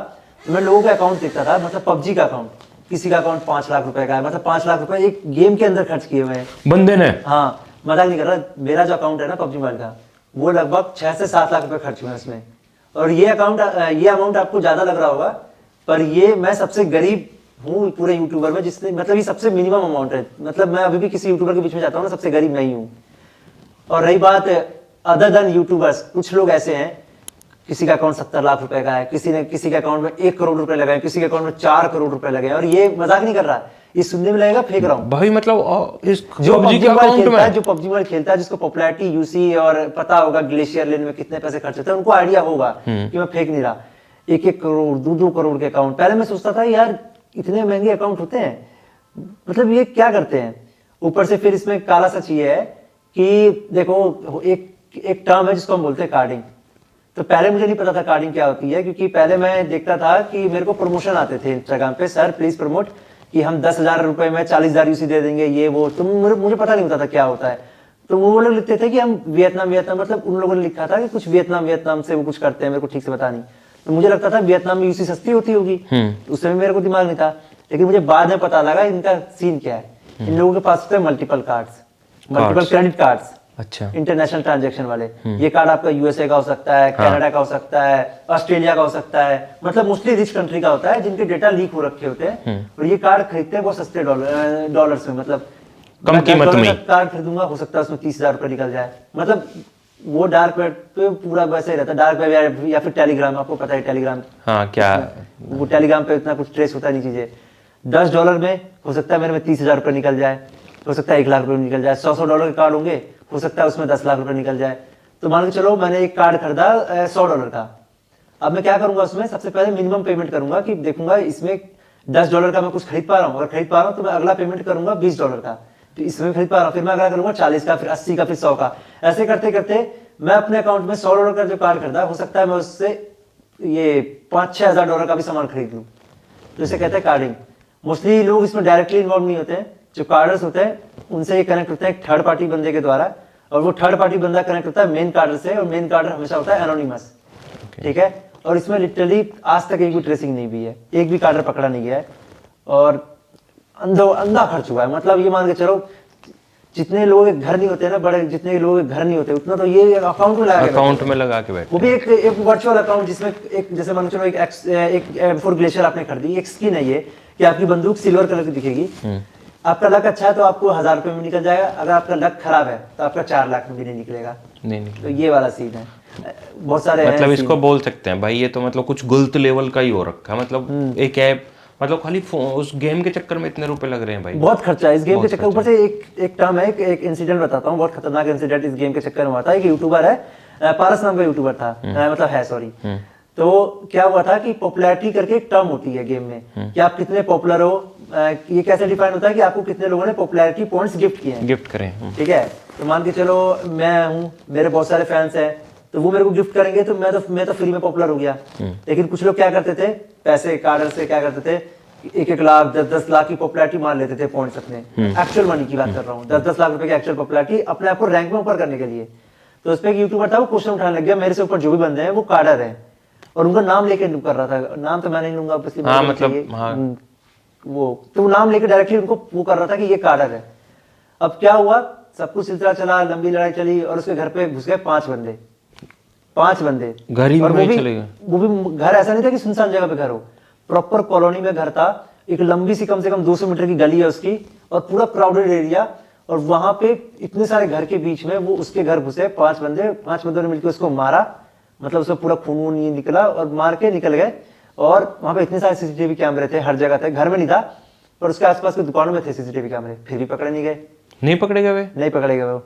तो मैं लोगों का अकाउंट देखता था, मतलब पबजी का अकाउंट, किसी का अकाउंट 5 लाख रुपए का है, मतलब 5 लाख रुपए एक गेम के अंदर खर्च किए हुए हैं बंदे ने। हाँ, मजाक नहीं कर रहा, मेरा जो अकाउंट है ना पबजी मोबाइल का, वो लगभग 6 से 7 लाख रुपए खर्च हुए हैं उसमें। और ये अमाउंट आपको ज्यादा लग रहा होगा, पर ये मैं सबसे गरीब हूँ पूरे यूट्यूबर में, जिसने मतलब ये सबसे मिनिमम अमाउंट है, मतलब मैं अभी भी किसी यूट्यूबर के बीच में जाता हूँ ना, सबसे गरीब नहीं हूँ। और रही बात अदर देन यूट्यूबर्स, कुछ लोग ऐसे हैं, किसी का अकाउंट 70 लाख रुपए का है, किसी के अकाउंट में 1 करोड़ रुपए लगाए, किसी के अकाउंट में 4 करोड़ रुपए लगे, और ये मजाक नहीं कर रहा, ये सुनने में लगेगा फेंक रहा हूँ। भाई मतलब इस जो PUBG के अकाउंट में जो पबजी मोबाइल खेलता है, जिसको पॉपुलैरिटी यूसी और पता होगा ग्लेशियर लेन में कितने पैसे खर्च होते हैं, उनको आइडिया होगा कि मैं फेंक नहीं रहा। 1-1 करोड़ 2-2 करोड़ के अकाउंट, पहले मैं सोचता था यार इतने महंगे अकाउंट होते हैं, मतलब ये क्या करते हैं। ऊपर से फिर इसमें काला सच ये है कि देखो एक टर्म है जिसको हम बोलते हैं कार्डिंग। तो पहले मुझे नहीं पता था कार्डिंग क्या होती है, क्योंकि पहले मैं देखता था कि मेरे को प्रमोशन आते थे इंस्टाग्राम पे, सर प्लीज प्रमोट, कि हम 10,000 रुपए में 40,000 यूसी दे देंगे, ये वो। तो मुझे पता नहीं होता था क्या होता है। तो वो लोग लिखते थे कि हम वियतनाम, मतलब उन लोगों ने लिखा था कि कुछ वियतनाम से वो कुछ करते हैं, मेरे को ठीक से पता नहीं। तो मुझे लगता था वियतनाम में यूसी सस्ती होती होगी, उस समय मेरे को दिमाग नहीं था। लेकिन मुझे बाद में पता लगा इनका सीन क्या है। इन लोगों के पास होते हैं मल्टीपल क्रेडिट कार्ड्स, अच्छा, इंटरनेशनल ट्रांजैक्शन वाले। ये कार्ड आपका यूएसए का हो सकता है, कनाडा का हो सकता है, ऑस्ट्रेलिया का हो सकता है, मतलब मोस्टली रिच कंट्री का होता है, जिनके डेटा लीक हो रखे होते हैं। और ये कार्ड खरीदते हैं बहुत सस्ते डॉलर्स में, मतलब कम कीमत में कार्ड खरीदूंगा, हो सकता है उसमें 30,000 रुपए निकल जाए। मतलब वो डार्क वेब पे पूरा वैसे ही रहता है, डार्क वेब या फिर टेलीग्राम, आपको पता है टेलीग्राम। हाँ, क्या वो टेलीग्राम पे इतना कुछ ट्रेस होता नहीं चीजें। $10 में हो सकता है मेरे में 30,000 रुपए निकल जाए, हो सकता है 1 लाख रुपए निकल जाए। 100 डॉलर के कार्ड होंगे, हो सकता है उसमें 10 लाख रुपए निकल जाए। तो मान के चलो मैंने एक कार्ड खरीदा $100 का। अब मैं क्या करूंगा उसमें, सबसे पहले मिनिमम पेमेंट करूंगा कि देखूंगा इसमें $10 का मैं कुछ खरीद पा रहा हूँ। अगर खरीद पा रहा हूँ तो मैं अगला पेमेंट करूंगा $20 का, तो इसमें खरीद पा रहा हूँ, फिर मैं अगला करूंगा 40 का, फिर 80 का, फिर 100 का। ऐसे करते करते मैं अपने अकाउंट में $100 का जो कार्ड खरीदा, हो सकता है मैं उससे ये $5-6 हज़ार डॉलर का भी सामान खरीद लूँ। तो इसे कहते हैं कार्डिंग। मोस्टली लोग इसमें डायरेक्टली इन्वॉल्व नहीं होते हैं, जो कार्डर्स होते हैं उनसे ये कनेक्ट होते हैं एक थर्ड पार्टी बंदे के द्वारा, और वो थर्ड पार्टी बंदा कनेक्ट होता है मेन कार्डर से, और मेन कार्डर हमेशा होता है एनोनिमस। ठीक है, और इसमें लिटरली आज तक एक भी ट्रेसिंग नहीं हुई है, एक भी कार्डर पकड़ा नहीं गया है, और अंधा खर्च हुआ है। मतलब ये मान के चलो जितने लोग एक घर नहीं होते ना, बड़े जितने लोग एक घर नहीं होते, उतना तो ये अकाउंट में लगा के बैठे, वो भी एक वर्चुअल अकाउंट, जिसमें एक जैसे मान के चलो एक फॉर ग्लेशियर आपने खरीदी, एक स्किन है ये कि आपकी बंदूक सिल्वर कलर की दिखेगी। आपका लक अच्छा है तो आपको 1,000 रुपए में निकल जाएगा, अगर आपका लक खराब है तो आपका 4 लाख में भी नहीं निकलेगा। तो ये वाला सीन है, बहुत सारे मतलब इसको बोल सकते हैं भाई ये तो मतलब कुछ गलत लेवल का ही हो रखा है। मतलब एक ऐप, मतलब खाली उस गेम के चक्कर में इतने रुपए लग रहे हैं भाई, बहुत खर्चा है इस गेम के चक्कर। ऊपर से एक टर्म है, एक इंसिडेंट बताता हूँ, बहुत खतरनाक इंसिडेंट इस गेम के चक्कर में हुआ था। एक यूट्यूबर है, पारस नाम का यूट्यूबर था, मतलब है सॉरी। तो क्या हुआ था कि पॉपुलैरिटी करके एक टर्म होती है गेम में, कि आप कितने पॉपुलर हो। ये कैसे डिफाइन होता है कि आपको कितने लोगों ने पॉपुलैरिटी पॉइंट्स गिफ्ट किए हैं, गिफ्ट करें। ठीक है, तो मान के चलो मैं हूँ, मेरे बहुत सारे फैंस हैं, तो वो मेरे को गिफ्ट करेंगे, तो मैं तो फ्री में पॉपुलर हो गया। लेकिन कुछ लोग क्या करते थे, पैसे कार्डर से क्या करते थे, 1-1 लाख 10-10 लाख की पॉपुलैरिटी मार लेते थे पॉइंट्स अपने, एक्चुअल मनी की बात कर रहा हूँ, 10-10 लाख रुपए की एक्चुअल पॉपुलैरिटी अपने आप को रैंक में ऊपर करने के लिए। तो उस पर एक यूट्यूबर था, वो क्वेश्चन उठाने लग गया, मेरे से ऊपर जो भी बंदे हैं वो कार्डर है, और उनका नाम लेके कर रहा था, नाम तो मैं नहीं लूंगा मतलब वो तो नाम लेके डायरेक्टली उनको वो कर रहा था कि ये कार्डर है। अब क्या हुआ, सब कुछ सिलसिला चला, लंबी लड़ाई चली, और उसके घर पे घुस गए 5 बंदे, घर ही में चले गए। वो भी घर ऐसा नहीं था कि सुनसान जगह पे घर हो, प्रॉपर कॉलोनी में घर था, एक लंबी सी कम से कम 200 मीटर की गली है उसकी, और पूरा क्राउडेड एरिया, और वहां पे इतने सारे घर के बीच में वो उसके घर घुसे, 5 बंदों ने मिलकर उसको मारा, मतलब उसका पूरा खून वून ये निकला और मार के निकल गए। और वहां पे इतने सारे सीसीटीवी कैमरे थे, हर जगह थे, घर में नहीं था पर उसके आसपास की दुकानों में थे सीसीटीवी कैमरे, फिर भी पकड़े नहीं गए। नहीं पकड़े गए वे? नहीं पकड़े गए वो,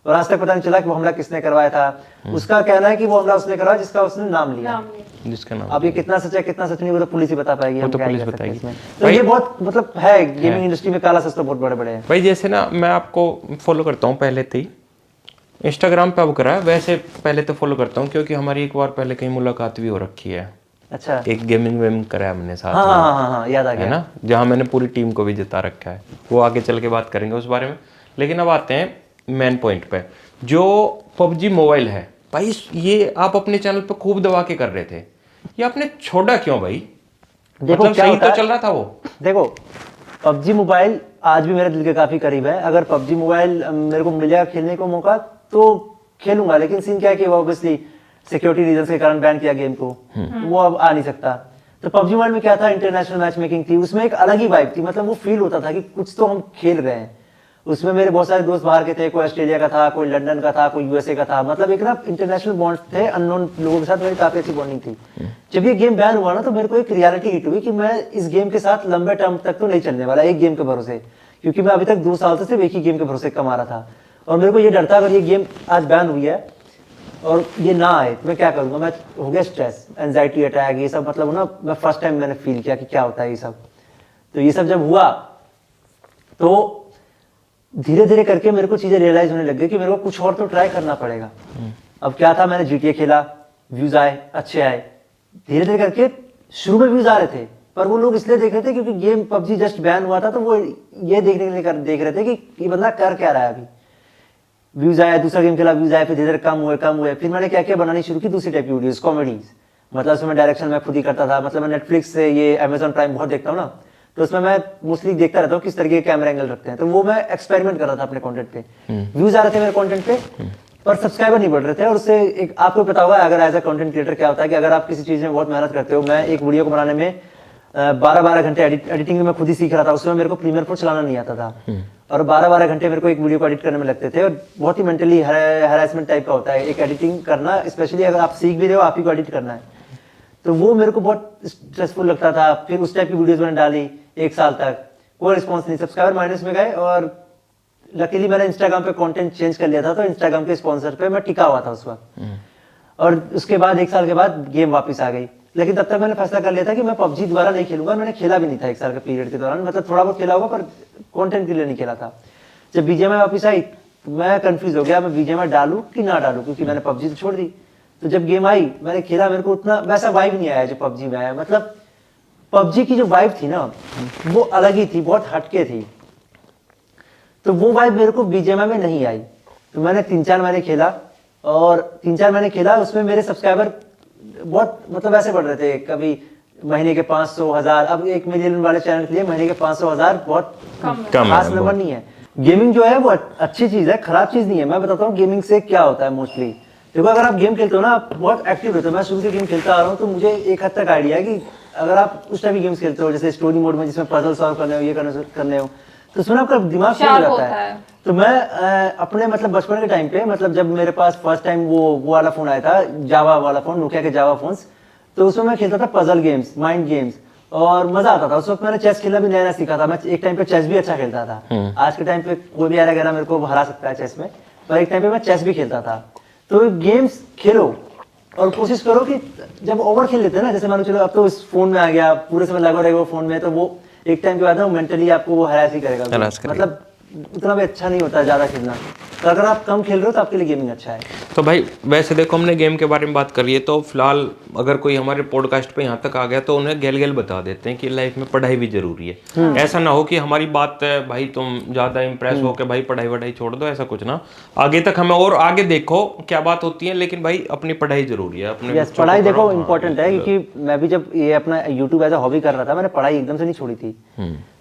और आज तक पता नहीं चला कि वो हमला किसने करवाया था। उसका कहना है कि वो हमला उसने करवाया जिसका उसने नाम लिया। जिसका नाम, अब ये कितना सच है कितना सच नहीं वो तो पुलिस ही बता पाएगी, वो हम तो क्या ही पुलिस कर सकते हैं बताएगी। इसमें। तो ये बहुत मतलब है गेमिंग इंडस्ट्री में काला सस्ता बहुत बड़े बड़े हैं। भाई जैसे ना मैं आपको फॉलो करता हूँ पहले से ही, इंस्टाग्राम पे अब करा है, वैसे पहले तो फॉलो करता हूँ क्योंकि हमारी एक बार पहले कहीं मुलाकात भी हो रखी है। अच्छा, एक गेमिंग वेमिंग करा है हमने साथ हाँ में, हाँ हाँ हाँ याद आ है गया। ना, जहाँ मैंने पूरी टीम को भी जिता रखा है, वो आगे चल के बात करेंगे उस बारे में। लेकिन अब आते हैं मेन पॉइंट पे, जो पबजी मोबाइल है भाई, ये आप अपने चैनल पे खूब दबा के कर रहे थे, ये आपने छोड़ा क्यों भाई? देखो मतलब क्या सही होता तो है, चल रहा था वो। देखो पबजी मोबाइल आज भी मेरे दिल के काफी करीब है। अगर पबजी मोबाइल मेरे को मिलेगा खेलने को मौका तो खेलूंगा, लेकिन सीन क्या है कि वो ऑब्वियसली सिक्योरिटी रीजंस के कारण बैन किया गेम को, वो अब आ नहीं सकता। तो पबजी मोबाइल में क्या था, इंटरनेशनल मैच मेकिंग थी, उसमें एक अलग ही वाइब थी, मतलब वो फील होता था कि कुछ तो हम खेल रहे हैं। उसमें मेरे बहुत सारे दोस्त बाहर के थे, कोई ऑस्ट्रेलिया का था, कोई लंदन का था, कोई यूएसए का था, मतलब एक ना इंटरनेशनल बॉन्ड थे, अननोन लोगों के साथ मेरी काफी अच्छी बॉन्डिंग थी। जब ये गेम बैन हुआ ना तो मेरे को एक रियलिटी हिट हुई कि मैं इस गेम के साथ लंबे टर्म तक तो नहीं चलने वाला एक गेम के भरोसे, क्योंकि मैं अभी तक 2 साल से सिर्फ एक ही गेम के भरोसे कमा रहा था। और मेरे को ये डर था अगर ये गेम आज बैन हुई है और ये ना आए तो मैं क्या करूंगा, मैं हो गया स्ट्रेस, एंजाइटी अटैक, ये सब मतलब ना मैं फर्स्ट टाइम मैंने फील किया कि क्या होता है ये सब। तो ये सब जब हुआ तो धीरे धीरे करके मेरे को चीजें रियलाइज होने लग गई कि मेरे को कुछ और तो ट्राई करना पड़ेगा। अब क्या था, मैंने GTA खेला, व्यूज आए, अच्छे आए, धीरे धीरे करके शुरू में व्यूज आ रहे थे पर वो लोग इसलिए देख रहे थे क्योंकि गेम पबजी जस्ट बैन हुआ था, तो वो ये देखने के लिए देख रहे थे कि ये बंदा कर क्या रहा है। अभी व्यूज आया, दूसरा गेम खेला, व्यूज आए, फिर धीरे धीरे कम हुए। फिर मैंने क्या क्या बनानी शुरू की, दूसरी टाइप की वीडियोस, कॉमेडीज, मतलब उसमें डायरेक्शन मैं खुद ही करता था। मतलब मैं नेटफ्लिक्स से ये अमेजॉन प्राइम बहुत देखता हूँ ना, तो उसमें मैं मोस्टली देखता रहता हूँ किस तरीके के कैमरा एंगल रखते हैं, तो वो मैं एक्सपेरिमेंट कर रहा था अपने कंटेंट पे। व्यूज आ रहे थे मेरे कंटेंट पे पर सब्सक्राइबर नहीं बढ़ रहे थे। और उससे एक आपको पता होगा अगर एज अ कंटेंट क्रिएटर क्या होता है कि अगर आप किसी चीज में बहुत मेहनत करते हो, मैं एक वीडियो को बनाने में 12-12 घंटे एडिटिंग में मैं खुद ही सीख रहा था, उसमें मेरे को प्रीमियर प्रो चलाना नहीं आता था और 12-12 घंटे मेरे को एक वीडियो को एडिट करने में लगते थे। और बहुत ही मेंटली हैरेसमेंट टाइप का होता है एक एडिटिंग करना, स्पेशली अगर आप सीख भी रहे हो, आप ही को एडिट करना है, तो वो मेरे को बहुत स्ट्रेसफुल लगता था। फिर उस टाइप की वीडियोस मैंने डाली 1 साल तक, कोई रिस्पॉन्स नहीं, सब्सक्राइबर माइनस में गए। और लकीली मैंने इंस्टाग्राम पे कंटेंट चेंज कर लिया था, तो इंस्टाग्राम के स्पॉन्सर पे मैं टिका हुआ था उस वक्त। और उसके बाद 1 साल के बाद गेम वापस आ गई, लेकिन तब तक मैंने फैसला कर लिया था कि मैं पबजी दोबारा नहीं खेलूंगा। मैंने खेला भी नहीं था 1 साल के पीरियड के दौरान, मतलब थोड़ा बहुत खेला होगा पर कंटेंट के लिए नहीं खेला था। जब बीजीएमआई वापस आई मैं कंफ्यूज हो गया, मैं बीजीएमआई डालूं कि ना डालूं, क्योंकि मैंने पबजी तो छोड़ दी। तो जब गेम आई मैंने खेला, मेरे को उतना वैसा वाइब नहीं आया जो पबजी में आया। मतलब पबजी की जो वाइब थी ना वो अलग ही थी, बहुत हटके थी, तो वो वाइब मेरे को बीजीएमआई में नहीं आई। तो मैंने 3-4 महीने खेला और 3-4 महीने खेला, उसमें मेरे सब्सक्राइबर बहुत मतलब ऐसे बढ़ रहे थे, कभी महीने के 500,000, अब 1 मिलियन वाले चैनल के लिए महीने के 500,000 बहुत कम खास है, नंबर नहीं है। गेमिंग जो है वो अच्छी चीज है, खराब चीज नहीं है। मैं बताता हूँ गेमिंग से क्या होता है मोस्टली। देखो अगर आप गेम खेलते हो ना, आप बहुत एक्टिव रहते हो, मैं शुरू से गेम खेलता आ रहा हूँ, तो मुझे एक हद तक आइडिया है कि अगर आप उस टाइप की गेम्स खेलते हो जैसे स्टोरी मोड में जिसमें पजल सॉल्व करने हो, ये करने हो, तो उसमें आपका दिमाग चल जाता है। तो मैं अपने मतलब बचपन के टाइम पे, मतलब जब मेरे पास फर्स्ट टाइम वो वाला फोन आया था, जावा वाला फोन, नोकिया के जावा फोन्स, तो उसमें मैं खेलता था पजल गेम्स, माइंड गेम्स, और मजा आता था। उस वक्त मैंने चेस खेलना भी नया सीखा था, मैं एक टाइम पे चेस भी अच्छा खेलता था। आज के टाइम पे कोई भी आएगा मेरे को हरा सकता है चेस में, पर एक टाइम पे मैं चेस भी खेलता था। तो गेम्स खेलो और कोशिश करो कि जब ओवर खेल लेते हैं ना, जैसे मान लो चलो अब तो इस फोन में आ गया, पूरे समय लगा रहेगा फोन में, तो वो एक टाइम के बाद ना मेंटली आपको वो हरास ही करेगा, मतलब उतना भी अच्छा नहीं होता है ज्यादा खेलना। तो अगर आप कम खेल रहे हो तो आपके लिए गेमिंग अच्छा है। तो भाई वैसे देखो हमने गेम के बारे में बात करी है, तो फिलहाल अगर कोई हमारे पॉडकास्ट पे यहाँ तक आ गया तो उन्हें गैल बता देते हैं कि लाइफ में पढ़ाई भी जरूरी है। ऐसा ना हो कि हमारी बात है भाई तुम ज्यादा इंप्रेस हो के भाई पढ़ाई वढ़ाई छोड़ दो, ऐसा कुछ ना। आगे तक हमें और आगे देखो क्या बात होती है, लेकिन भाई अपनी पढ़ाई जरूरी है। अपने पढ़ाई देखो इंपॉर्टेंट है, क्योंकि मैं भी जब ये अपना यूट्यूब एज अ हॉबी कर रहा था, मैंने पढ़ाई एकदम से नहीं छोड़ी थी।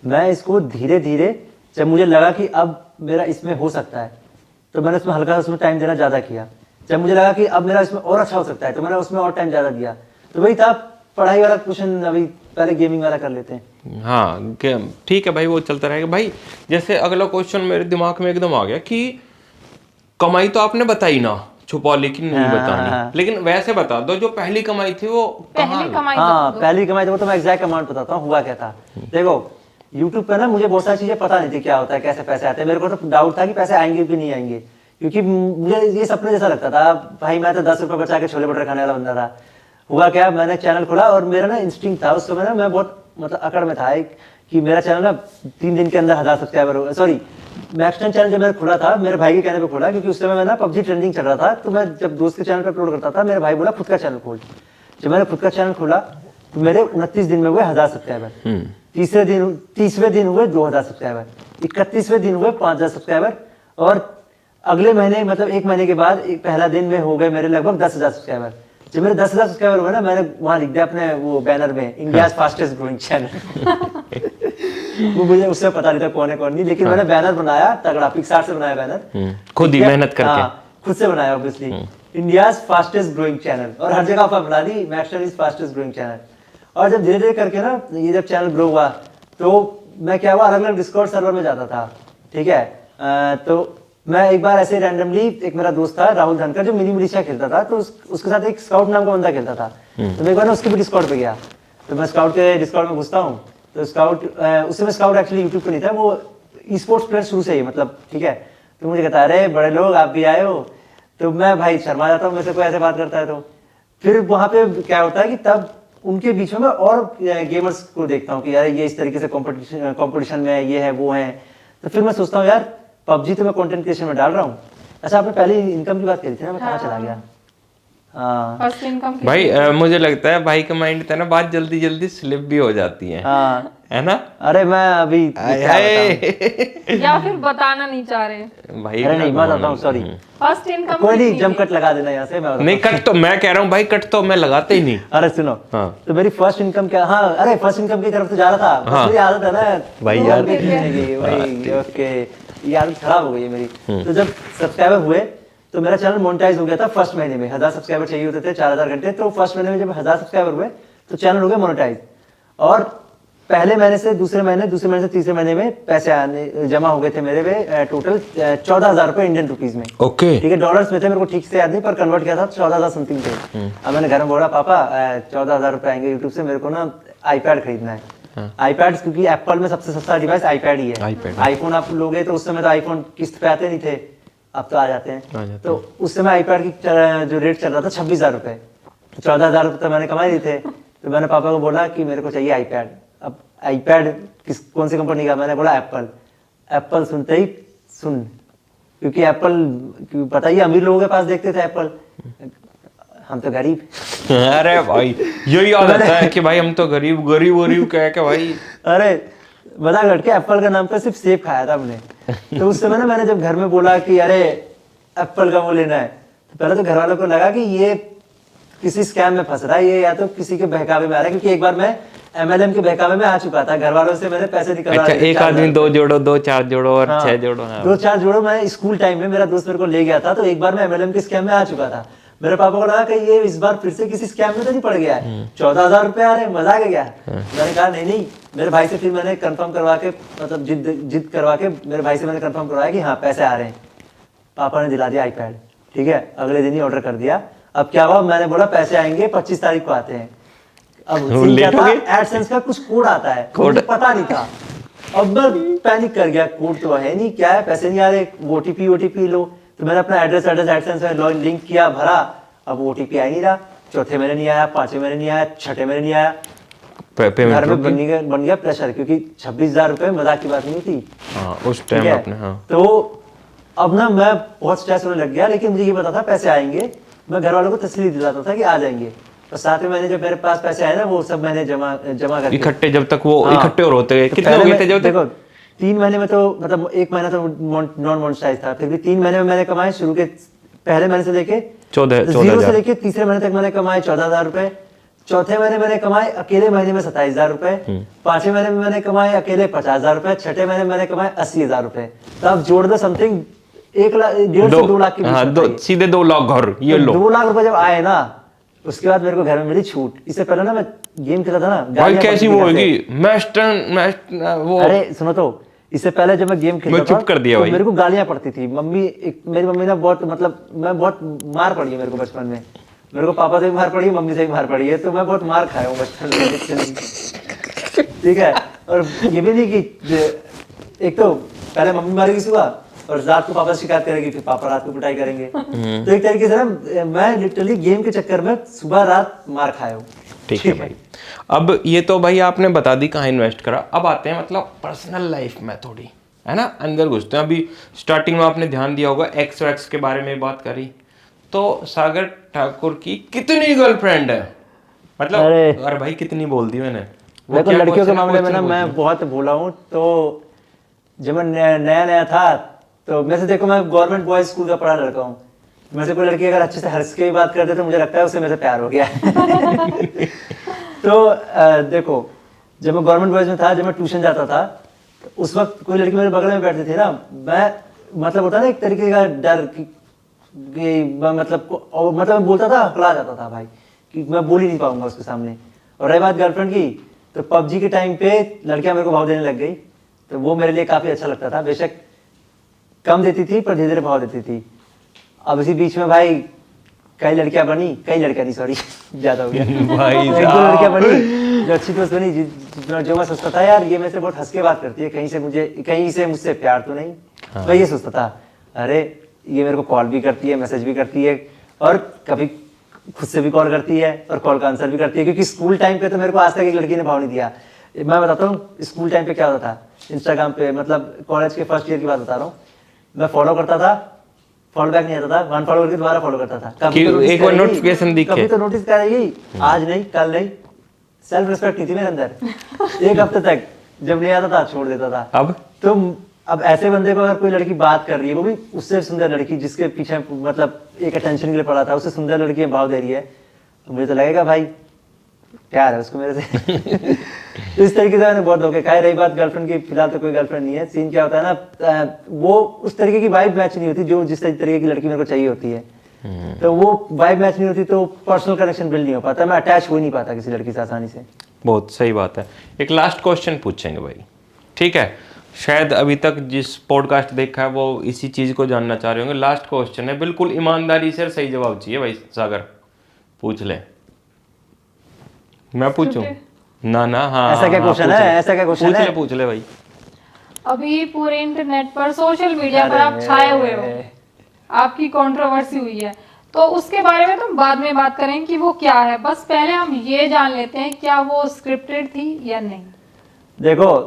मैं इसको धीरे धीरे, जब मुझे लगा कि अब मेरा इसमें हो सकता है, तो मैंने उसमें हल्का उसमें टाइम देना ज्यादा किया। जब मुझे लगा कि अब मेरा इसमें और अच्छा हो सकता है, तो मैंने उसमें और टाइम ज्यादा दिया। तो वही था पढ़ाई वाला क्वेश्चन, अभी पहले गेमिंग वाला कर लेते हैं। हाँ ठीक है भाई, वो चलता रहेगा भाई। जैसे अगला क्वेश्चन मेरे दिमाग में एकदम आ गया कि कमाई तो आपने बताई ना, छुपा लेकिन नहीं बतानी, लेकिन वैसे बता दो जो पहली कमाई थी वो कहाँ? पहली कमाई तो मैं एग्जैक्ट अमाउंट बताता हूँ हुआ क्या था। देखो यूट्यूब पे ना मुझे बहुत सारी चीजें पता नहीं थी क्या होता है, कैसे पैसे आते हैं। मेरे को तो डाउट था कि पैसे आएंगे कि नहीं आएंगे, क्योंकि मुझे ये सपने जैसा लगता था। भाई मैं तो 10 रुपए बचा के छोले भटूरे खाने वाला बंदा था। हुआ क्या, मैंने चैनल खोला और मेरा ना इंस्टिंक्ट था उस समय ना, मैं बहुत मतलब अकड़ में था कि मेरा चैनल ना 3 दिन के अंदर 1000 सब्सक्राइबर हो। सॉरी, मैक्सटन चैनल जब मैंने खोला था मेरे भाई के कहने पे खोला, क्योंकि उस समय मैं ना पबजी ट्रेंडिंग चल रहा था। तो मैं जब दोस्त के चैनल पे अपलोड करता था, मेरे भाई बोला खुद का चैनल खोल। जब मैंने खुद का चैनल खोला तो मेरे 29 दिन में हुए 1000 सब्सक्राइबर, तीसवें दिन हुए 2000 सब्सक्राइबर, 31वें दिन हुए 5000 सब्सक्राइबर, और अगले महीने मतलब 1 महीने के बाद पहला दिन में हो गए मेरे लगभग 10,000 सब्सक्राइबर। जब मेरे 10,000 सब्सक्राइबर हुए ना, मैंने वहां लिख दिया अपने वो बैनर में, इंडिया फास्टेस्ट ग्रोइंग चैनल। वो मुझे उससे पता नहीं था कौन है कौन नहीं, लेकिन मैंने बैनर बनाया तगड़ा, पिक्सार से बनाया बैनर, खुद ही मेहनत करके। हाँ, खुद से बनाया obviously, India fastest growing channel, और हर जगह पर बना दी Maxton is fastest growing channel. और जब धीरे धीरे करके ना ये जब चैनल ग्रो हुआ तो मैं क्या हुआ, अलग अलग डिस्कॉर्ड सर्वर में जाता था, ठीक है। तो मैं एक बार ऐसे रैंडमली, एक मेरा दोस्त था राहुल धनकर जो मिनी मिलिशिया खेलता था, तो उसके साथ एक स्काउट नाम का बंदा खेलता था। तो मैं एक बार ना उसके भी डिस्कॉर्ड पे गया, तो मैं स्काउट के डिस्कॉर्ड में घुसता हूँ। तो स्काउट उस समय स्काउट एक्चुअली यूट्यूब पे नहीं था, वो ई स्पोर्ट्स प्लेयर शुरू से ही, मतलब ठीक है। तो मुझे कहता है अरे बड़े लोग आप भी आए हो, तो मैं भाई शर्मा जाता हूँ, मेरे से कोई ऐसे बात करता है। तो फिर वहां पे क्या होता है कि तब उनके बीच में मैं और गेमर्स को देखता हूँ कि यार ये इस तरीके से कंपटीशन में ये है वो है। तो फिर मैं सोचता हूँ यार पबजी तो मैं कंटेंट क्रिएशन में डाल रहा हूँ। अच्छा, आपने पहले इनकम की बात करी थी ना, मैं कहाँ चला गया? फर्स्ट इनकम भाई मुझे लगता है भाई का माइंड था ना, बात जल्दी जल्दी स्लिप भी हो जाती है, है ना? अरे मैं अभी या फिर बताना नहीं चाह रहे भाई? अरे नहीं, मैं बताता हूँ, सॉरी। फर्स्ट इनकम कोई नहीं, जम कट लगा देना यहाँ से। मैं नहीं कट तो मैं कह रहा हूँ भाई, कट तो मैं लगाते ही नहीं। अरे सुनो, तो मेरी फर्स्ट इनकम क्या, हाँ अरे फर्स्ट इनकम की तरफ तो जा रहा था, मेरी आदत है ना भाई यार, ये आदत खराब हो गई है मेरी। तो जब सब्सक्राइबर हुए तो मेरा चैनल मोनेटाइज हो गया था फर्स्ट महीने में। 1000 सब्सक्राइबर चाहिए होते थे, 4000 घंटे, तो फर्स्ट महीने में जब 1000 सब्सक्राइबर हुए तो चैनल हो गया मोनेटाइज। और पहले महीने से दूसरे महीने से तीसरे महीने में पैसे आने जमा हो गए थे मेरे में, टोटल 14,000 रुपए इंडियन रुपीज में। ओके, ठीक है, डॉलर्स में थे, मेरे को ठीक से याद नहीं, पर कन्वर्ट किया था 14,000 समथिंग थे। अब मैंने घर में बोला पापा 14,000 रुपए आएंगे यूट्यूब से, मेरे को ना आईपैड खरीदना है। आईपैड, क्योंकि एप्पल में सबसे सस्ता डिवाइस आईपैड ही है। आईफोन आप लोगे तो उस समय तो आईफोन किस्त पे आते नहीं थे, अब तो आ जाते हैं। तो उस समय आईपैड की जो रेट चल रहा था 26,000 रुपए, 14,000 रुपए तो मैंने कमाई लिए थे। तो मैंने पापा को बोला कि मेरे को चाहिए आईपैड। अब आईपैड कौन सी कंपनी का? मैंने बोला एप्पल। एप्पल सुनते ही क्योंकि एप्पल पता ही अमीर लोगों के पास देखते थे एप्पल, हम तो गरीब। अरे भाई यही याद आता है कि भाई हम तो गरीब कह के भाई, अरे मजाक लटके एप्पल का नाम पे सिर्फ सेब खाया था हमने। तो उस समय ना मैंने जब घर में बोला कि अरे एप्पल का वो लेना है, तो पहले तो घर वालों को लगा कि ये किसी स्कैम में फंस रहा है, ये या तो किसी के बहकावे में आ रहा है। क्योंकि एक बार मैं MLM के बहकावे में आ चुका था, घर वालों से मैंने पैसे निकलवा। अच्छा, एक आदमी 2 जोड़ो, 2 4 जोड़ो और 6 जोड़ो। 2 4 जोड़ो। मैं स्कूल टाइम में मेरा दोस्त मेरे को ले गया था, तो एक बार मैं MLM के स्कैम में आ चुका था। मेरे पापा को लगा कि ये इस बार फिर से किसी स्कैम में तो नहीं पड़ गया है, 14,000 रुपए आ रहे, मजाक है क्या? मैंने कहा नहीं, मेरे भाई से फिर मैंने कंफर्म करवा के, मतलब जिद करवा के मेरे भाई से मैंने कंफर्म करवाया कि हाँ पैसे आ रहे हैं। पापा ने दिला दिया आईपैड, ठीक है, अगले दिन ही ऑर्डर कर दिया। अब क्या हुआ, मैंने बोला पैसे आएंगे 25 तारीख को आते हैं। अब एडसेंस का कुछ कोड आता है, मुझे पता नहीं था। अब मैं पैनिक कर गया, कोड तो है नहीं, क्या है, पैसे नहीं आ रहे, ओटीपी लो। तो मैंने अपना एड्रेस एडसेंस में लिंक किया, भरा, अब ओटीपी आ नहीं रहा। चौथे महीने नहीं आया, 5वें महीने नहीं आया, 6ठे महीने नहीं आया। घर में बन गया प्रेशर, क्योंकि 26,000 रुपए मजाक की बात नहीं थी उस टाइम अपने। तो अब ना मैं बहुत स्ट्रेस होने लग गया, लेकिन मुझे ये पता था पैसे आएंगे। मैं घर वालों को तसल्ली दिलाता था कि आ जाएंगे। और 7वें महीने जब मेरे पास पैसे आए ना, वो सब मैंने जमा करके इकट्ठे, जब तक वो इकट्ठे और होते कितने हो गए थे? जब देखो 3 महीने में तो मतलब 1 महीना तो नॉन मोनेटाइज था, फिर भी 3 महीने में मैंने कमाए। शुरू के पहले महीने से लेके 0 से लेके तीसरे महीने तक मैंने कमाए 14,000 रुपए। चौथे महीने मैंने कमाए अकेले महीने में 27,000 रुपए। 5वें महीने में मैंने कमाए अकेले 50,000 रुपए। 6ठे महीने में मैंने कमाए 80,000 रुपए। तो अब जोड़ दो समथिंग 1 लाख 1.5 से 2 लाख के बीच में, सीधे 2 लाख घर, ये लो 2 लाख रुपए जब आए ना, उसके बाद मेरे को घर में मिली छूट। इससे पहले ना मैं गेम खेलता था ना, भाई गालियां कैसी पड़ती वो थी घर से। होगी मैस्टर्न वो। अरे सुनो तो, इससे पहले जब मैं गेम खेलता मैं था चुप कर दिया तो भाई। मेरे को गालियां पड़ती थी। मेरी मम्मी ने बहुत, मतलब मैं बहुत मार पड़ी है मेरे को बचपन में। मेरे को पापा से भी मार पड़ी है, मम्मी से भी मार पड़ी है, तो मैं बहुत मार खाया हूँ बचपन में। ठीक है, और ये भी नहीं कि एक तो पहले मम्मी मारेगी सुबह और रात को पापा शिकायत करेगी, फिर पापा रात को पिटाई करेंगे। तो एक तरीके से ना मैं लिटरली गेम के चक्कर में सुबह रात मार खाया हूँ। ठीक है भाई। अब ये तो भाई आपने बता दी कहाँ इन्वेस्ट करा, अब आते हैं मतलब पर्सनल लाइफ में थोड़ी, है ना, अंदर घुसते हैं। अभी स्टार्टिंग में आपने ध्यान दिया होगा एक्स वैक्स के बारे में बात करी, तो सागर ठाकुर की कितनी गर्लफ्रेंड है, मतलब अरे भाई कितनी बोल दी मैंने। देखो लड़कियों के मामले में ना मैं बहुत भोला हूँ। तो जब मैं नया नया था तो वैसे देखो मैं गवर्नमेंट बॉयज स्कूल का पढ़ा लड़का हूँ। मेरे से कोई लड़की अगर अच्छे से हंस के भी बात करते तो मुझे लगता है उससे मेरे से प्यार हो गया। तो देखो जब मैं गवर्नमेंट बॉयज में था, जब मैं ट्यूशन जाता था, तो उस वक्त कोई लड़की मेरे बगल में बैठती थी ना, मैं मतलब होता ना एक तरीके का डर कि मतलब मैं बोलता था, हकला जाता था भाई कि मैं बोल ही नहीं पाऊंगा उसके सामने। और रही बात गर्लफ्रेंड की, तो पबजी के टाइम पे लड़कियां मेरे को भाव देने लग गई, तो वो मेरे लिए काफी अच्छा लगता था। बेशक कम देती थी पर धीरे धीरे भाव देती थी। अब इसी बीच में भाई कई लड़कियां बनी, कई लड़कियां नहीं सॉरी ज्यादा हो गया भाई एक दो लड़कियां बनी जो अच्छी दोस्त बनी, जो मैं सोचता था यार ये मेरे से बहुत हंस के बात करती है, कहीं से मुझसे प्यार तो नहीं। मैं ये सोचता था अरे ये मेरे को कॉल भी करती है, मैसेज भी करती है, और कभी खुद से भी कॉल करती है और कॉल का आंसर भी करती है। क्योंकि स्कूल टाइम पे तो मेरे को आज तक एक लड़की ने भाव नहीं दिया। मैं बताता हूँ स्कूल टाइम पे क्या होता था इंस्टाग्राम पे, मतलब कॉलेज के फर्स्ट ईयर की बात बता रहा हूँ। मैं फॉलो करता था, फॉलो बैक नहीं आता था, वन फॉलो करके दोबारा फॉलो करता था। कभी तो एक बार नोटिफिकेशन दिखे, कभी तो नोटिस करेगी, आज नहीं कल नहीं। सेल्फ रिस्पेक्ट नहीं थी मेरे अंदर। एक हफ्ते तक जब नहीं आता था छोड़ देता था। अब ऐसे बंदे को अगर कोई लड़की बात कर रही है, वो भी उससे सुंदर लड़की जिसके पीछे मतलब एक अटेंशन के लिए पड़ा था, उससे सुंदर लड़की भाव दे रही है, तो मुझे तो लगेगा भाई प्यार है उसको मेरे से। तो इस तरीके से मैंने बहुत धोखे खाए। रही बात गर्लफ्रेंड की, फिलहाल तो कोई गर्लफ्रेंड नहीं है। सीन क्या होता है ना, वो उस तरीके की वाइब मैच नहीं होती जो जिस तरीके की लड़की मेरे को चाहिए होती है। तो वो वाइब मैच नहीं होती तो पर्सनल कनेक्शन बिल्ड नहीं हो पाता, मैं अटैच हो ही नहीं पाता किसी लड़की से आसानी से। बहुत सही बात है। एक लास्ट क्वेश्चन पूछेंगे भाई, ठीक है, शायद अभी तक जिस पॉडकास्ट देखा है वो इसी चीज को जानना चाह रहे होंगे। लास्ट क्वेश्चन है, बिल्कुल ईमानदारी से सही जवाब चाहिए भाई। सागर पूछ ले, मैं पूछूं? ना ना, हाँ ऐसा क्या क्वेश्चन है? ऐसा क्या क्वेश्चन है? पूछ ले भाई। अभी पूरे इंटरनेट पर, सोशल मीडिया पर आप छाए हुए हो, आपकी कंट्रोवर्सी हुई है, तो उसके बारे में तो बाद में बात करें कि वो क्या है। बस पहले हम ये जान लेते हैं क्या वो स्क्रिप्टेड थी या नहीं। देखो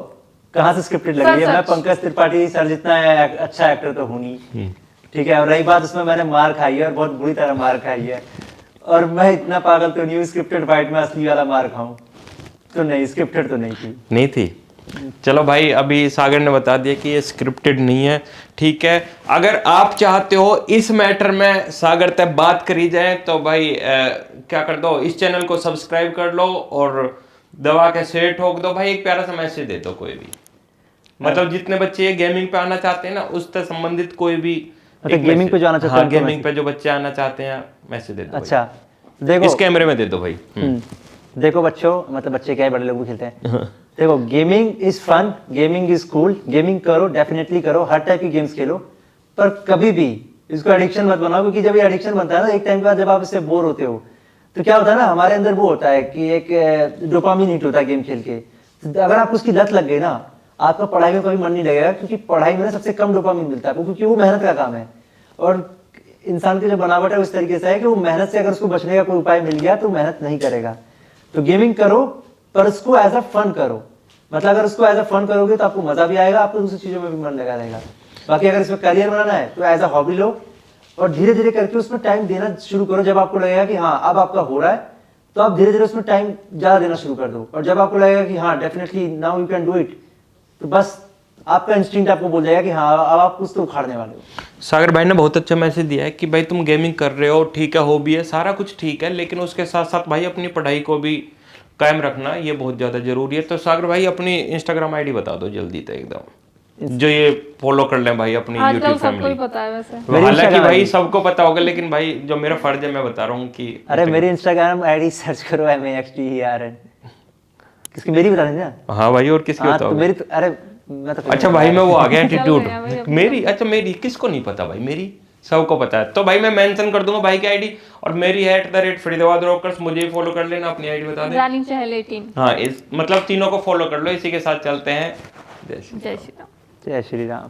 कहाँ से स्क्रिप्टेड लगी है, मैं पंकज त्रिपाठी सर जितना अच्छा एक्टर तो हूँ नहीं, ठीक है। और रही बात उसमें मैंने मार खाई है और बहुत बुरी तरह मार खाई है, और मैं इतना पागल तो नहीं हूँ स्क्रिप्टेड फाइट में असली वाला मार खाऊं। तो नहीं, स्क्रिप्टेड तो नहीं थी। चलो भाई, अभी सागर ने बता दिया कि ये स्क्रिप्टेड नहीं है, ठीक है। अगर आप चाहते हो इस मैटर में सागर तक बात करी जाए तो भाई क्या कर दो, इस चैनल को सब्सक्राइब कर लो और दबा के शेयर ठोक दो भाई। एक प्यारा सा मैसेज दे दो कोई भी, मतलब जितने बच्चे गेमिंग पे आना चाहते हैं ना, उससे संबंधित कोई भी गेमिंग पे जो आना चाहते हैं, गेमिंग पे जो बच्चे आना चाहते हैं मैसेज दे दो। अच्छा देखो, इस कैमरे में दे दो भाई। देखो बच्चों, मतलब बच्चे क्या है, बड़े लोग भी खेलते हैं। देखो gaming is fun, gaming is cool, gaming करो, डेफिनेटली करो, हर टाइप की गेम्स खेलो, पर कभी भी इसको एडिक्शन मत बनाओ। क्योंकि जब ये एडिक्शन बनता है ना, एक टाइम के बाद जब आप इससे बोर होते हो, तो क्या होता है ना, हमारे अंदर वो होता है कि एक डोपामिन हिट होता है गेम खेल के। तो अगर आपको उसकी लत लग गई ना, आपका पढ़ाई में कभी मन नहीं लगेगा, क्योंकि पढ़ाई में सबसे कम डोपामिन मिलता है, क्योंकि वो मेहनत का काम है। और इंसान की जो बनावट है उस तरीके से है कि वो मेहनत से अगर उसको बचने का कोई उपाय मिल गया तो मेहनत नहीं करेगा। तो गेमिंग करो पर उसको एज अ फन करो, मतलब अगर उसको एज अ फन करोगे तो आपको मजा भी आएगा, आपको दूसरी चीजों में भी मन लगा रहेगा। बाकी अगर इसमें करियर बनाना है तो एज अ हॉबी लो और धीरे धीरे करके उसमें टाइम देना शुरू करो। जब आपको लगेगा कि हाँ अब आपका हो रहा है, तो आप धीरे धीरे उसमें टाइम ज्यादा देना शुरू कर दो। और जब आपको लगेगा कि हाँ definitely now you can do it, तो बस आपका इंस्टिंक्ट आपको बोल जाएगा कि हाँ अब आप कुछ तो उखाड़ने वाले हो। सागर भाई ने बहुत अच्छा मैसेज दिया है कि भाई तुम गेमिंग कर रहे हो, ठीक है, हॉबी है, सारा कुछ ठीक है, लेकिन उसके साथ साथ भाई अपनी पढ़ाई को भी कायम रखना ये बहुत ज़्यादा जरूरी है। तो सागर भाई अपनी इंस्टाग्राम आईडी बता दो जल्दी से एकदम। जो ये फॉलो कर लें भाई अपनी आजकल यूट्यूब सबको ही फैमिली। पता है वैसे। मेरी हालांकि Instagram भाई ID सबको पता होगा, लेकिन भाई जो मेरा फर्ज है मैं बता रहा हूँ कि अरे मेरी इंस्टाग्राम आईडी सर्च करो MAXTERN, किसकी? मेरी बता देना। हाँ भाई, और किसकी हाँ बताओ? तो मेरी तो, अरे मैं तो अच्छा भाई, मैं वो आ गया चल एटीट्यूड गया भाई अब। मेरी। अच्छा मेरी किसको नहीं पता भाई, मेरी सबको पता है। तो भाई मैं मेंशन कर दूंगा भाई की आईडी, और मेरी है @फरीदाबाद रॉकर्स, मुझे ही फॉलो कर लेना। अपनी आईडी बता दे। रानी चहल 18। हाँ, इस मतलब तीनों को फॉलो कर लो, इसी के साथ चलते हैं। जय श्री जय श्री राम। जय श्री राम।